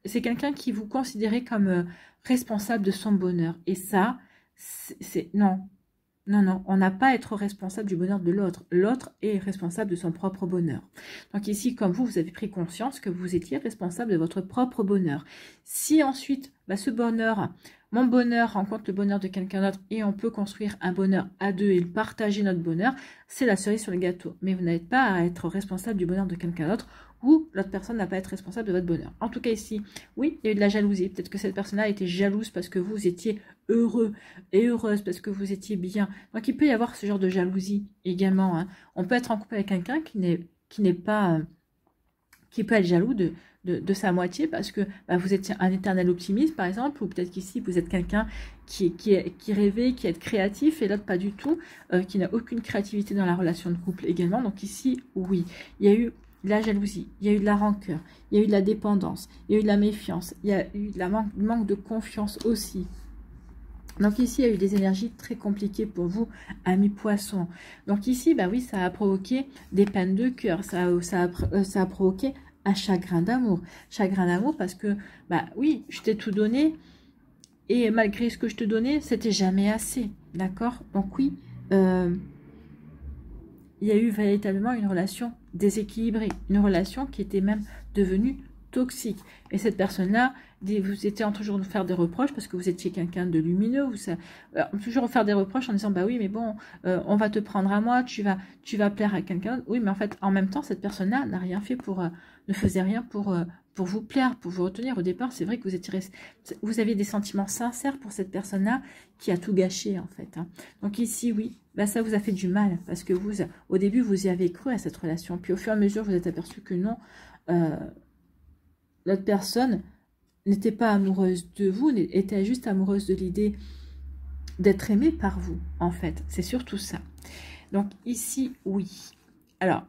c'est quelqu'un qui vous considérez comme responsable de son bonheur. Et ça, c'est... Non. Non, on n'a pas à être responsable du bonheur de l'autre. L'autre est responsable de son propre bonheur. Donc ici, comme vous avez pris conscience que vous étiez responsable de votre propre bonheur. Si ensuite, ce bonheur, mon bonheur rencontre le bonheur de quelqu'un d'autre et on peut construire un bonheur à deux et partager notre bonheur, c'est la cerise sur le gâteau. Mais vous n'êtes pas à être responsable du bonheur de quelqu'un d'autre ou l'autre personne n'a pas à être responsable de votre bonheur. En tout cas ici, oui, il y a eu de la jalousie. Peut-être que cette personne-là était jalouse parce que vous étiez heureux et heureuse parce que vous étiez bien. Donc il peut y avoir ce genre de jalousie également. Hein. On peut être en couple avec quelqu'un qui n'est pas... qui peut être jaloux de sa moitié parce que vous êtes un éternel optimiste par exemple, ou peut-être qu'ici vous êtes quelqu'un qui rêvait, qui est créatif et l'autre pas du tout, qui n'a aucune créativité dans la relation de couple également. Donc ici, oui, il y a eu de la jalousie, il y a eu de la rancœur, il y a eu de la dépendance, il y a eu de la méfiance, il y a eu de la manque de confiance aussi. Donc ici, il y a eu des énergies très compliquées pour vous, amis poissons. Donc ici, bah oui, ça a provoqué des peines de cœur, ça a provoqué un chagrin d'amour. Chagrin d'amour parce que, bah oui, je t'ai tout donné et malgré ce que je te donnais, c'était jamais assez, d'accord? Donc oui, il y a eu véritablement une relation déséquilibrée, une relation qui était même devenue toxique. Et cette personne-là, vous étiez en toujours de faire des reproches parce que vous étiez quelqu'un de lumineux. Toujours faire des reproches en disant, bah oui, mais bon, on va te prendre à moi, tu vas plaire à quelqu'un. Oui, mais en fait, en même temps, cette personne-là n'a rien fait ne faisait rien pour vous plaire, pour vous retenir. Au départ, c'est vrai que vous aviez des sentiments sincères pour cette personne-là qui a tout gâché, en fait. Hein. Donc ici, oui, bah ça vous a fait du mal parce que au début, vous y avez cru à cette relation. Puis au fur et à mesure, vous êtes aperçu que non, l'autre personne n'était pas amoureuse de vous, était juste amoureuse de l'idée d'être aimée par vous, en fait. C'est surtout ça. Donc ici, oui. Alors,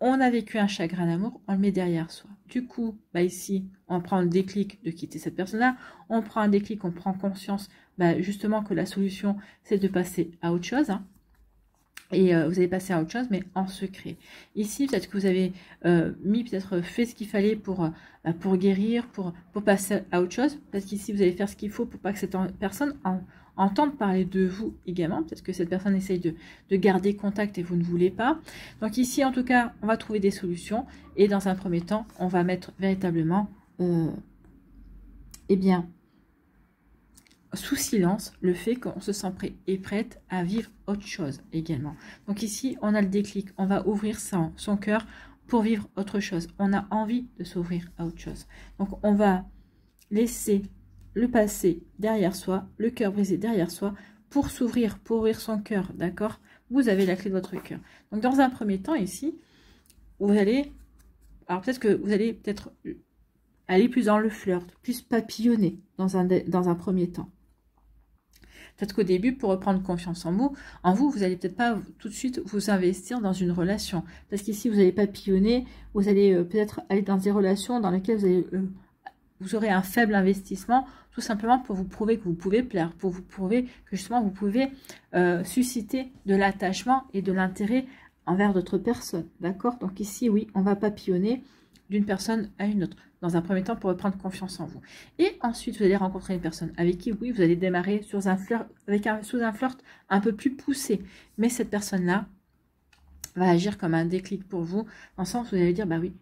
on a vécu un chagrin d'amour, on le met derrière soi. Du coup, bah ici, on prend le déclic de quitter cette personne-là. On prend un déclic, on prend conscience justement que la solution, c'est de passer à autre chose. Hein. Et vous allez passer à autre chose, mais en secret. Ici, peut-être que vous avez peut-être fait ce qu'il fallait pour guérir, pour passer à autre chose. Parce qu'ici, vous allez faire ce qu'il faut pour pas que cette personne entende parler de vous également. Peut-être que cette personne essaye de garder contact et vous ne voulez pas. Donc ici, en tout cas, on va trouver des solutions. Et dans un premier temps, on va mettre véritablement, sous silence le fait qu'on se sent prêt et prête à vivre autre chose également. Donc ici, on a le déclic, on va ouvrir son cœur pour vivre autre chose. On a envie de s'ouvrir à autre chose. Donc on va laisser le passé derrière soi, le cœur brisé derrière soi, pour s'ouvrir, pour ouvrir son cœur, d'accord? Vous avez la clé de votre cœur. Donc dans un premier temps ici, vous allez, alors peut-être que vous allez aller plus dans le flirt, plus papillonner dans un premier temps. Peut-être qu'au début, pour reprendre confiance en vous, vous n'allez peut-être pas tout de suite vous investir dans une relation. Parce qu'ici, vous allez papillonner, vous allez peut-être aller dans des relations dans lesquelles vous aurez un faible investissement, tout simplement pour vous prouver que vous pouvez plaire, pour vous prouver que justement vous pouvez susciter de l'attachement et de l'intérêt envers d'autres personnes. D'accord? Donc ici, oui, on va papillonner d'une personne à une autre, dans un premier temps pour reprendre confiance en vous. Et ensuite, vous allez rencontrer une personne avec qui, oui, vous allez démarrer sous un flirt un peu plus poussé. Mais cette personne-là va agir comme un déclic pour vous, dans le sens où vous allez dire, bah oui,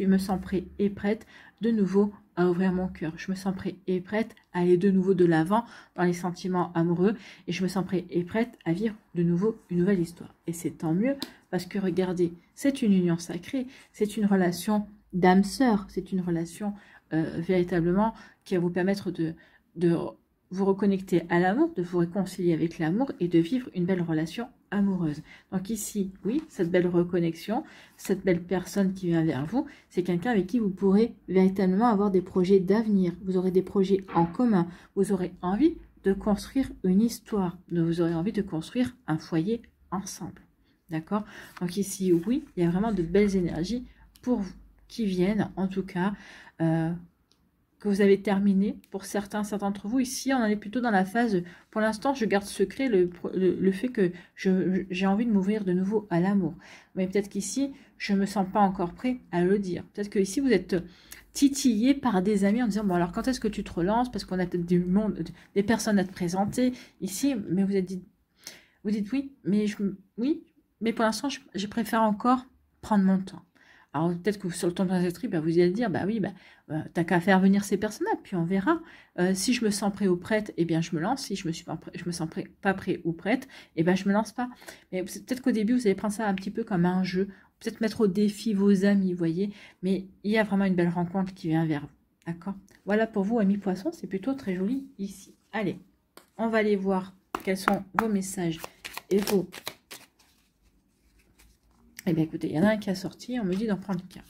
me sens prêt et prête de nouveau à ouvrir mon cœur. Je me sens prêt et prête à aller de nouveau de l'avant dans les sentiments amoureux. Et je me sens prêt et prête à vivre de nouveau une nouvelle histoire. Et c'est tant mieux, parce que regardez, c'est une union sacrée, c'est une relation d'âme sœur, c'est une relation véritablement qui va vous permettre de vous reconnecter à l'amour, de vous réconcilier avec l'amour et de vivre une belle relation amoureuse. Donc ici, oui, cette belle reconnexion, cette belle personne qui vient vers vous, c'est quelqu'un avec qui vous pourrez véritablement avoir des projets d'avenir. Vous aurez des projets en commun, vous aurez envie de construire une histoire, vous aurez envie de construire un foyer ensemble. D'accord? Donc ici, oui, il y a vraiment de belles énergies pour vous, qui viennent, en tout cas, que vous avez terminé pour certains d'entre vous. Ici, on en est plutôt dans la phase, pour l'instant, je garde secret le fait que j'ai envie de m'ouvrir de nouveau à l'amour. Mais peut-être qu'ici, je ne me sens pas encore prêt à le dire. Peut-être que ici, vous êtes titillé par des amis en disant, bon alors quand est-ce que tu te relances? Parce qu'on a peut-être des personnes à te présenter ici, mais vous dites oui, mais pour l'instant, je préfère encore prendre mon temps. Alors peut-être que sur le temps de l'esprit, vous allez dire, bah oui, t'as qu'à faire venir ces personnes-là, puis on verra. Si je me sens prêt ou prête, eh bien je me lance. Si je me sens pas prêt ou prête, eh bien je me lance pas. Mais peut-être qu'au début, vous allez prendre ça un petit peu comme un jeu, peut-être mettre au défi vos amis, vous voyez. Mais il y a vraiment une belle rencontre qui vient vers vous, d'accord? Voilà pour vous, amis poissons, c'est plutôt très joli ici. Allez, on va aller voir quels sont vos messages et vos... Eh bien, écoutez, il y en a un qui a sorti, on me dit d'en prendre qu'un.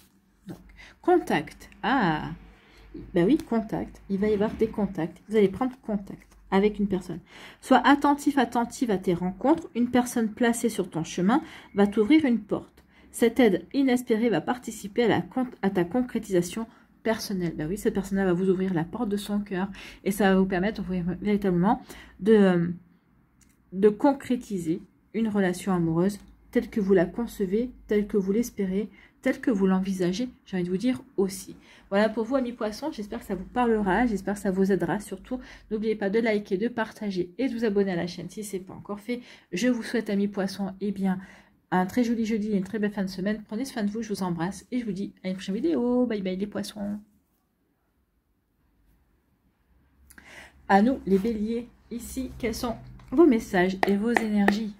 Donc, contact. Ah, ben oui, contact. Il va y avoir des contacts. Vous allez prendre contact avec une personne. Sois attentif, attentive à tes rencontres. Une personne placée sur ton chemin va t'ouvrir une porte. Cette aide inespérée va participer à ta concrétisation personnelle. Ben oui, cette personne-là va vous ouvrir la porte de son cœur et ça va vous permettre véritablement de concrétiser une relation amoureuse telle que vous la concevez, telle que vous l'espérez, telle que vous l'envisagez, j'ai envie de vous dire aussi. Voilà pour vous, amis poissons, j'espère que ça vous parlera, j'espère que ça vous aidera. Surtout, n'oubliez pas de liker, de partager et de vous abonner à la chaîne si ce n'est pas encore fait. Je vous souhaite, amis poissons, eh bien, un très joli jeudi et une très belle fin de semaine. Prenez soin de vous, je vous embrasse et je vous dis à une prochaine vidéo. Bye bye les poissons. À nous, les béliers, ici, quels sont vos messages et vos énergies?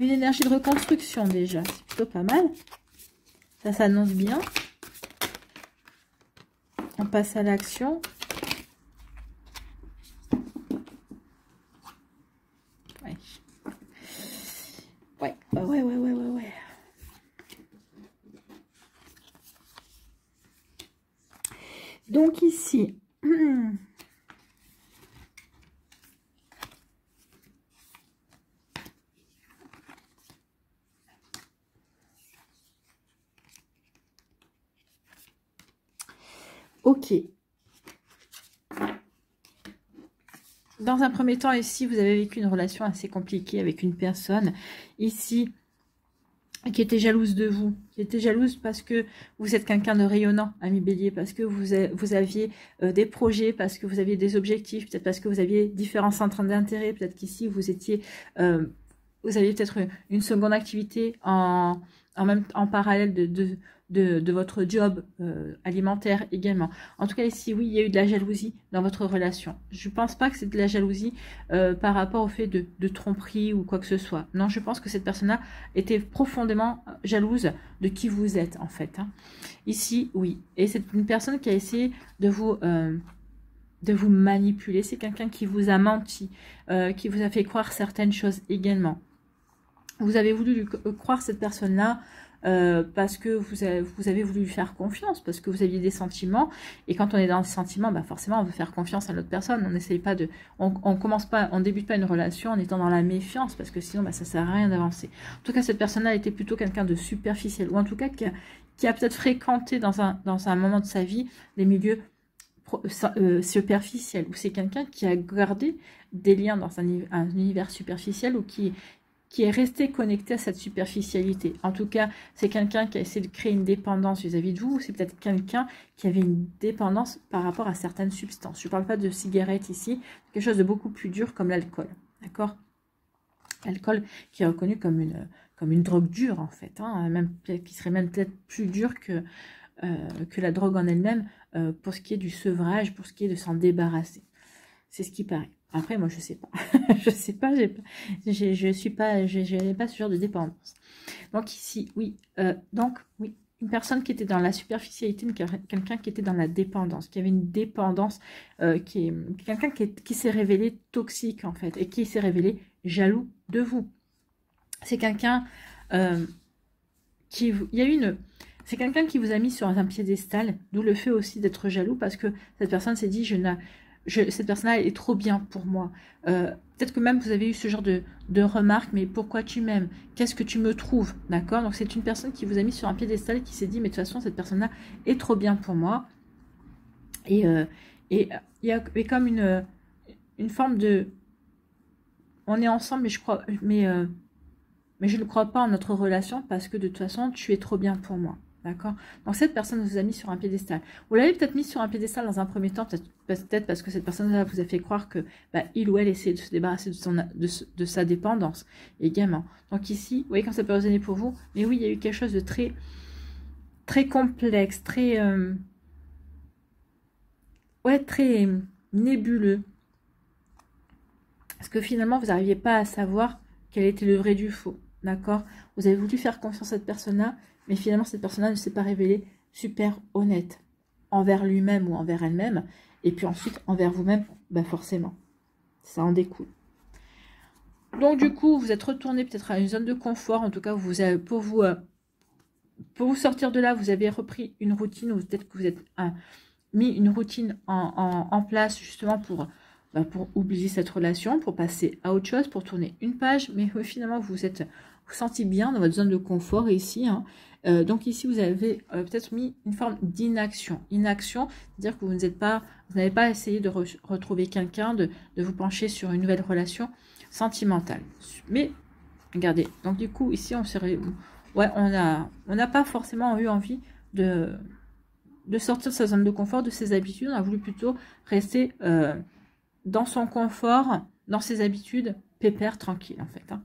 Une énergie de reconstruction déjà, c'est plutôt pas mal. Ça s'annonce bien. On passe à l'action. Ouais. Donc ici, ok. Dans un premier temps, ici, vous avez vécu une relation assez compliquée avec une personne, ici, qui était jalouse de vous, qui était jalouse parce que vous êtes quelqu'un de rayonnant, ami bélier, parce que vous aviez des projets, parce que vous aviez des objectifs, peut-être parce que vous aviez différents centres d'intérêt, peut-être qu'ici, vous aviez peut-être une seconde activité en parallèle de votre job alimentaire également. En tout cas, ici, oui, il y a eu de la jalousie dans votre relation. Je ne pense pas que c'est de la jalousie par rapport au fait de tromperie ou quoi que ce soit. Non, je pense que cette personne-là était profondément jalouse de qui vous êtes, en fait. Hein. Ici, oui. Et c'est une personne qui a essayé de vous manipuler. C'est quelqu'un qui vous a menti, qui vous a fait croire certaines choses également. Vous avez voulu croire cette personne-là parce que vous avez voulu lui faire confiance, parce que vous aviez des sentiments, et quand on est dans le sentiment, bah forcément on veut faire confiance à l'autre personne, on n'essaye pas de, on débute pas une relation en étant dans la méfiance, parce que sinon bah, ça sert à rien d'avancer. En tout cas, cette personne-là était plutôt quelqu'un de superficiel, ou en tout cas qui a peut-être fréquenté dans un moment de sa vie des milieux superficiels, ou c'est quelqu'un qui a gardé des liens dans un univers superficiel, ou qui est resté connecté à cette superficialité. En tout cas, c'est quelqu'un qui a essayé de créer une dépendance vis-à-vis de vous, ou c'est peut-être quelqu'un qui avait une dépendance par rapport à certaines substances. Je ne parle pas de cigarettes ici, quelque chose de beaucoup plus dur comme l'alcool, d'accord? L'alcool qui est reconnu comme une drogue dure, en fait, hein, même, qui serait même peut-être plus dur que la drogue en elle-même, pour ce qui est du sevrage, pour ce qui est de s'en débarrasser. C'est ce qui paraît. Après, moi, je sais pas. Je sais pas, je n'ai pas ce genre de dépendance. Donc ici, oui. Oui, une personne qui était dans la superficialité, mais quelqu'un qui était dans la dépendance, qui avait une dépendance, quelqu'un qui s'est révélé toxique, en fait, et qui s'est révélé jaloux de vous. C'est quelqu'un c'est quelqu'un qui vous a mis sur un piédestal, d'où le fait aussi d'être jaloux, parce que cette personne s'est dit, cette personne-là est trop bien pour moi. Peut-être que même vous avez eu ce genre de remarques, mais pourquoi tu m'aimes? Qu'est-ce que tu me trouves? D'accord? Donc c'est une personne qui vous a mis sur un piédestal et qui s'est dit, mais de toute façon, cette personne-là est trop bien pour moi. Et il y a comme une forme de... On est ensemble, mais je ne crois pas en notre relation parce que de toute façon, tu es trop bien pour moi. D'accord? Donc cette personne vous a mis sur un piédestal. Vous l'avez peut-être mis sur un piédestal dans un premier temps, peut-être parce que cette personne-là vous a fait croire que il ou elle essayait de se débarrasser de sa dépendance également. Donc ici, vous voyez quand ça peut résonner pour vous, mais oui, il y a eu quelque chose de très, très complexe, très, très nébuleux. Parce que finalement, vous n'arriviez pas à savoir quel était le vrai du faux. D'accord? Vous avez voulu faire confiance à cette personne-là, mais finalement, cette personne-là ne s'est pas révélée super honnête envers lui-même ou envers elle-même. Et puis ensuite, envers vous-même, forcément. Ça en découle. Donc, du coup, vous êtes retourné peut-être à une zone de confort. En tout cas, pour vous sortir de là, vous avez repris une routine. Ou peut-être que vous êtes mis une routine en place, justement, pour oublier cette relation, pour passer à autre chose, pour tourner une page, mais finalement vous sentez bien dans votre zone de confort ici. Hein. Donc ici vous avez peut-être mis une forme d'inaction. Inaction, c'est-à-dire que vous n'avez pas essayé de retrouver quelqu'un, de vous pencher sur une nouvelle relation sentimentale. Mais regardez, donc du coup ici on n'a pas forcément eu envie de sortir de sa zone de confort, de ses habitudes. On a voulu plutôt rester dans son confort, dans ses habitudes, pépère, tranquille en fait. Hein.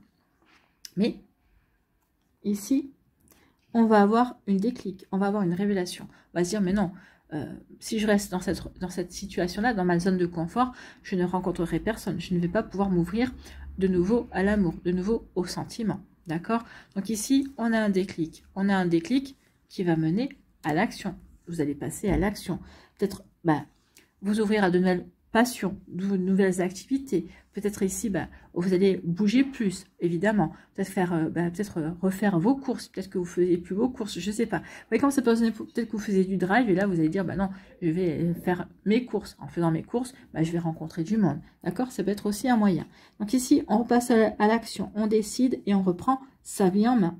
Mais ici, on va avoir une déclic, on va avoir une révélation. On va se dire, mais non, si je reste dans cette situation-là, dans ma zone de confort, je ne rencontrerai personne. Je ne vais pas pouvoir m'ouvrir de nouveau à l'amour, de nouveau au sentiment. D'accord? Donc ici, on a un déclic. On a un déclic qui va mener à l'action. Vous allez passer à l'action. Peut-être vous ouvrir à de nouvelles passions, de nouvelles activités. Peut-être ici, vous allez bouger plus, évidemment. Peut-être refaire vos courses. Peut-être que vous ne faisiez plus vos courses, je ne sais pas. Vous voyez comment ça peut sonner. Peut-être que vous faisiez du drive et là, vous allez dire, non, je vais faire mes courses. En faisant mes courses, je vais rencontrer du monde. D'accord? Ça peut être aussi un moyen. Donc ici, on repasse à l'action. On décide et on reprend sa vie en main.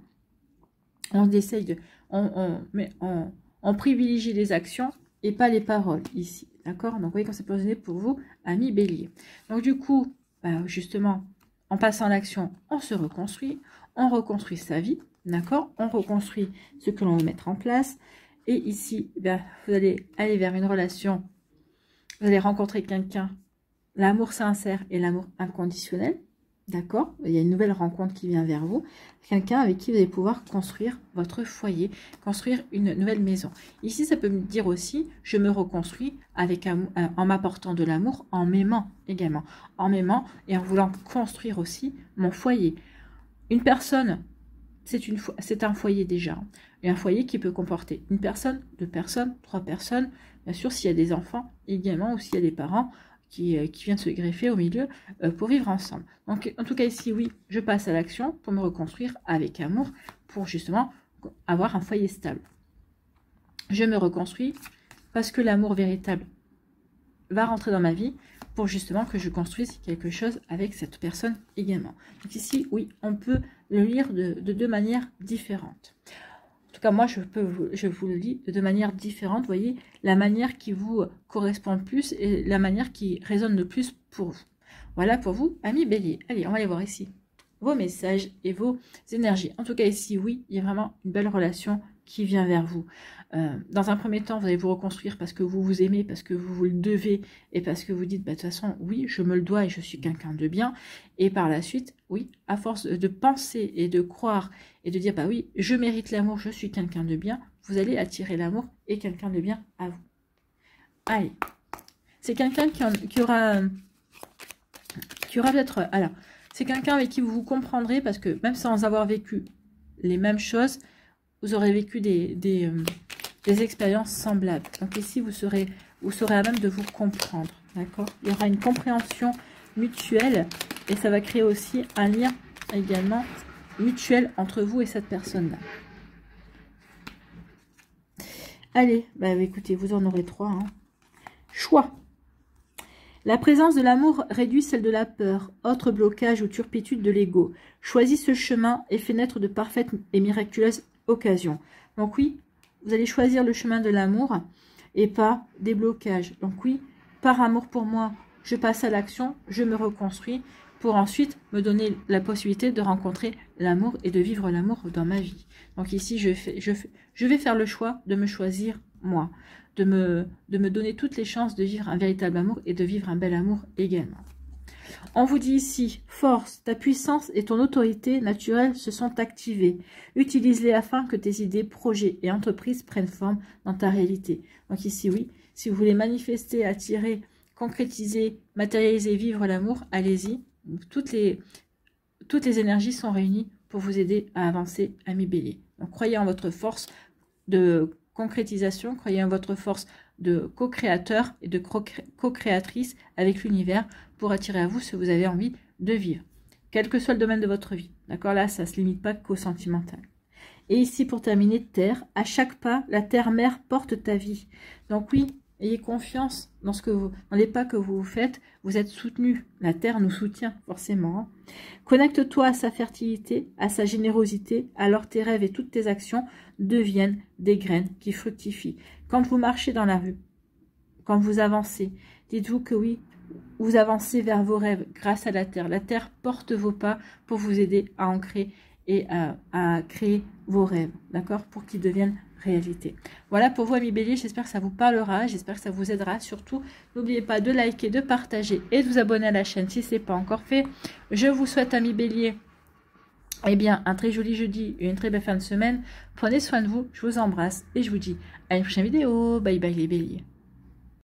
On essaye on privilégie les actions et pas les paroles ici. D'accord? Donc, vous voyez quand ça peut résonner pour vous, amis bélier. Donc, du coup, justement, en passant à l'action, on se reconstruit. On reconstruit sa vie. D'accord? On reconstruit ce que l'on veut mettre en place. Et ici, vous allez aller vers une relation. Vous allez rencontrer quelqu'un. L'amour sincère et l'amour inconditionnel. D'accord? Il y a une nouvelle rencontre qui vient vers vous. Quelqu'un avec qui vous allez pouvoir construire votre foyer, construire une nouvelle maison. Ici, ça peut me dire aussi, je me reconstruis en m'apportant de l'amour, en m'aimant également. En m'aimant et en voulant construire aussi mon foyer. Une personne, c'est un foyer déjà. Et un foyer qui peut comporter une personne, 2 personnes, 3 personnes. Bien sûr, s'il y a des enfants également ou s'il y a des parents qui viennent se greffer au milieu pour vivre ensemble. Donc, en tout cas, ici, oui, je passe à l'action pour me reconstruire avec amour, pour justement avoir un foyer stable. Je me reconstruis parce que l'amour véritable va rentrer dans ma vie pour justement que je construise quelque chose avec cette personne également. Donc ici, oui, on peut le lire de 2 manières différentes. En tout cas, moi, je vous le dis de 2 manières différentes. Vous voyez, la manière qui vous correspond le plus et la manière qui résonne le plus pour vous. Voilà pour vous, amis bélier. Allez, on va aller voir ici vos messages et vos énergies. En tout cas, ici, oui, il y a vraiment une belle relation qui vient vers vous. Dans un premier temps, vous allez vous reconstruire parce que vous vous aimez, parce que vous vous le devez et parce que vous dites, de toute façon, oui, je me le dois et je suis quelqu'un de bien. Et par la suite, oui, à force de penser et de croire et de dire, oui, je mérite l'amour, je suis quelqu'un de bien, vous allez attirer l'amour et quelqu'un de bien à vous. Allez, c'est quelqu'un qui aura peut-être... Alors, c'est quelqu'un avec qui vous vous comprendrez parce que même sans avoir vécu les mêmes choses, vous aurez vécu des expériences semblables. Donc ici, vous serez à même de vous comprendre. D'accord? Il y aura une compréhension mutuelle et ça va créer aussi un lien également mutuel entre vous et cette personne-là. Allez, écoutez, vous en aurez 3. Hein. Choix. La présence de l'amour réduit celle de la peur, autre blocage ou turpitude de l'ego. Choisis ce chemin et fais naître de parfaites et miraculeuses occasions. Donc oui, vous allez choisir le chemin de l'amour et pas des blocages. Donc oui, par amour pour moi, je passe à l'action, je me reconstruis pour ensuite me donner la possibilité de rencontrer l'amour et de vivre l'amour dans ma vie. Donc ici, je vais faire le choix de me choisir moi, de me donner toutes les chances de vivre un véritable amour et de vivre un bel amour également. On vous dit ici, force, ta puissance et ton autorité naturelle se sont activées. Utilise-les afin que tes idées, projets et entreprises prennent forme dans ta réalité. Donc ici, oui, si vous voulez manifester, attirer, concrétiser, matérialiser, vivre l'amour, allez-y. Toutes les énergies sont réunies pour vous aider à avancer, amis bélier. Donc croyez en votre force de concrétisation, croyez en votre force de co-créateur et de co-créatrice avec l'univers pour attirer à vous ce que vous avez envie de vivre, quel que soit le domaine de votre vie. D'accord? Là, ça ne se limite pas qu'au sentimental. Et ici, pour terminer, terre. À chaque pas, la terre-mère porte ta vie. Donc oui, Ayez confiance dans dans les pas que vous faites. Vous êtes soutenu. La terre nous soutient forcément. Hein. Connecte-toi à sa fertilité, à sa générosité. Alors tes rêves et toutes tes actions deviennent des graines qui fructifient. Quand vous marchez dans la rue, quand vous avancez, dites-vous que oui, vous avancez vers vos rêves grâce à la terre. La terre porte vos pas pour vous aider à ancrer et à créer vos rêves, d'accord, pour qu'ils deviennent réalité. Voilà pour vous, amis béliers, j'espère que ça vous parlera, j'espère que ça vous aidera. Surtout, n'oubliez pas de liker, de partager et de vous abonner à la chaîne si ce n'est pas encore fait. Je vous souhaite, amis béliers, eh bien, un très joli jeudi et une très belle fin de semaine. Prenez soin de vous, je vous embrasse et je vous dis à une prochaine vidéo. Bye bye les béliers.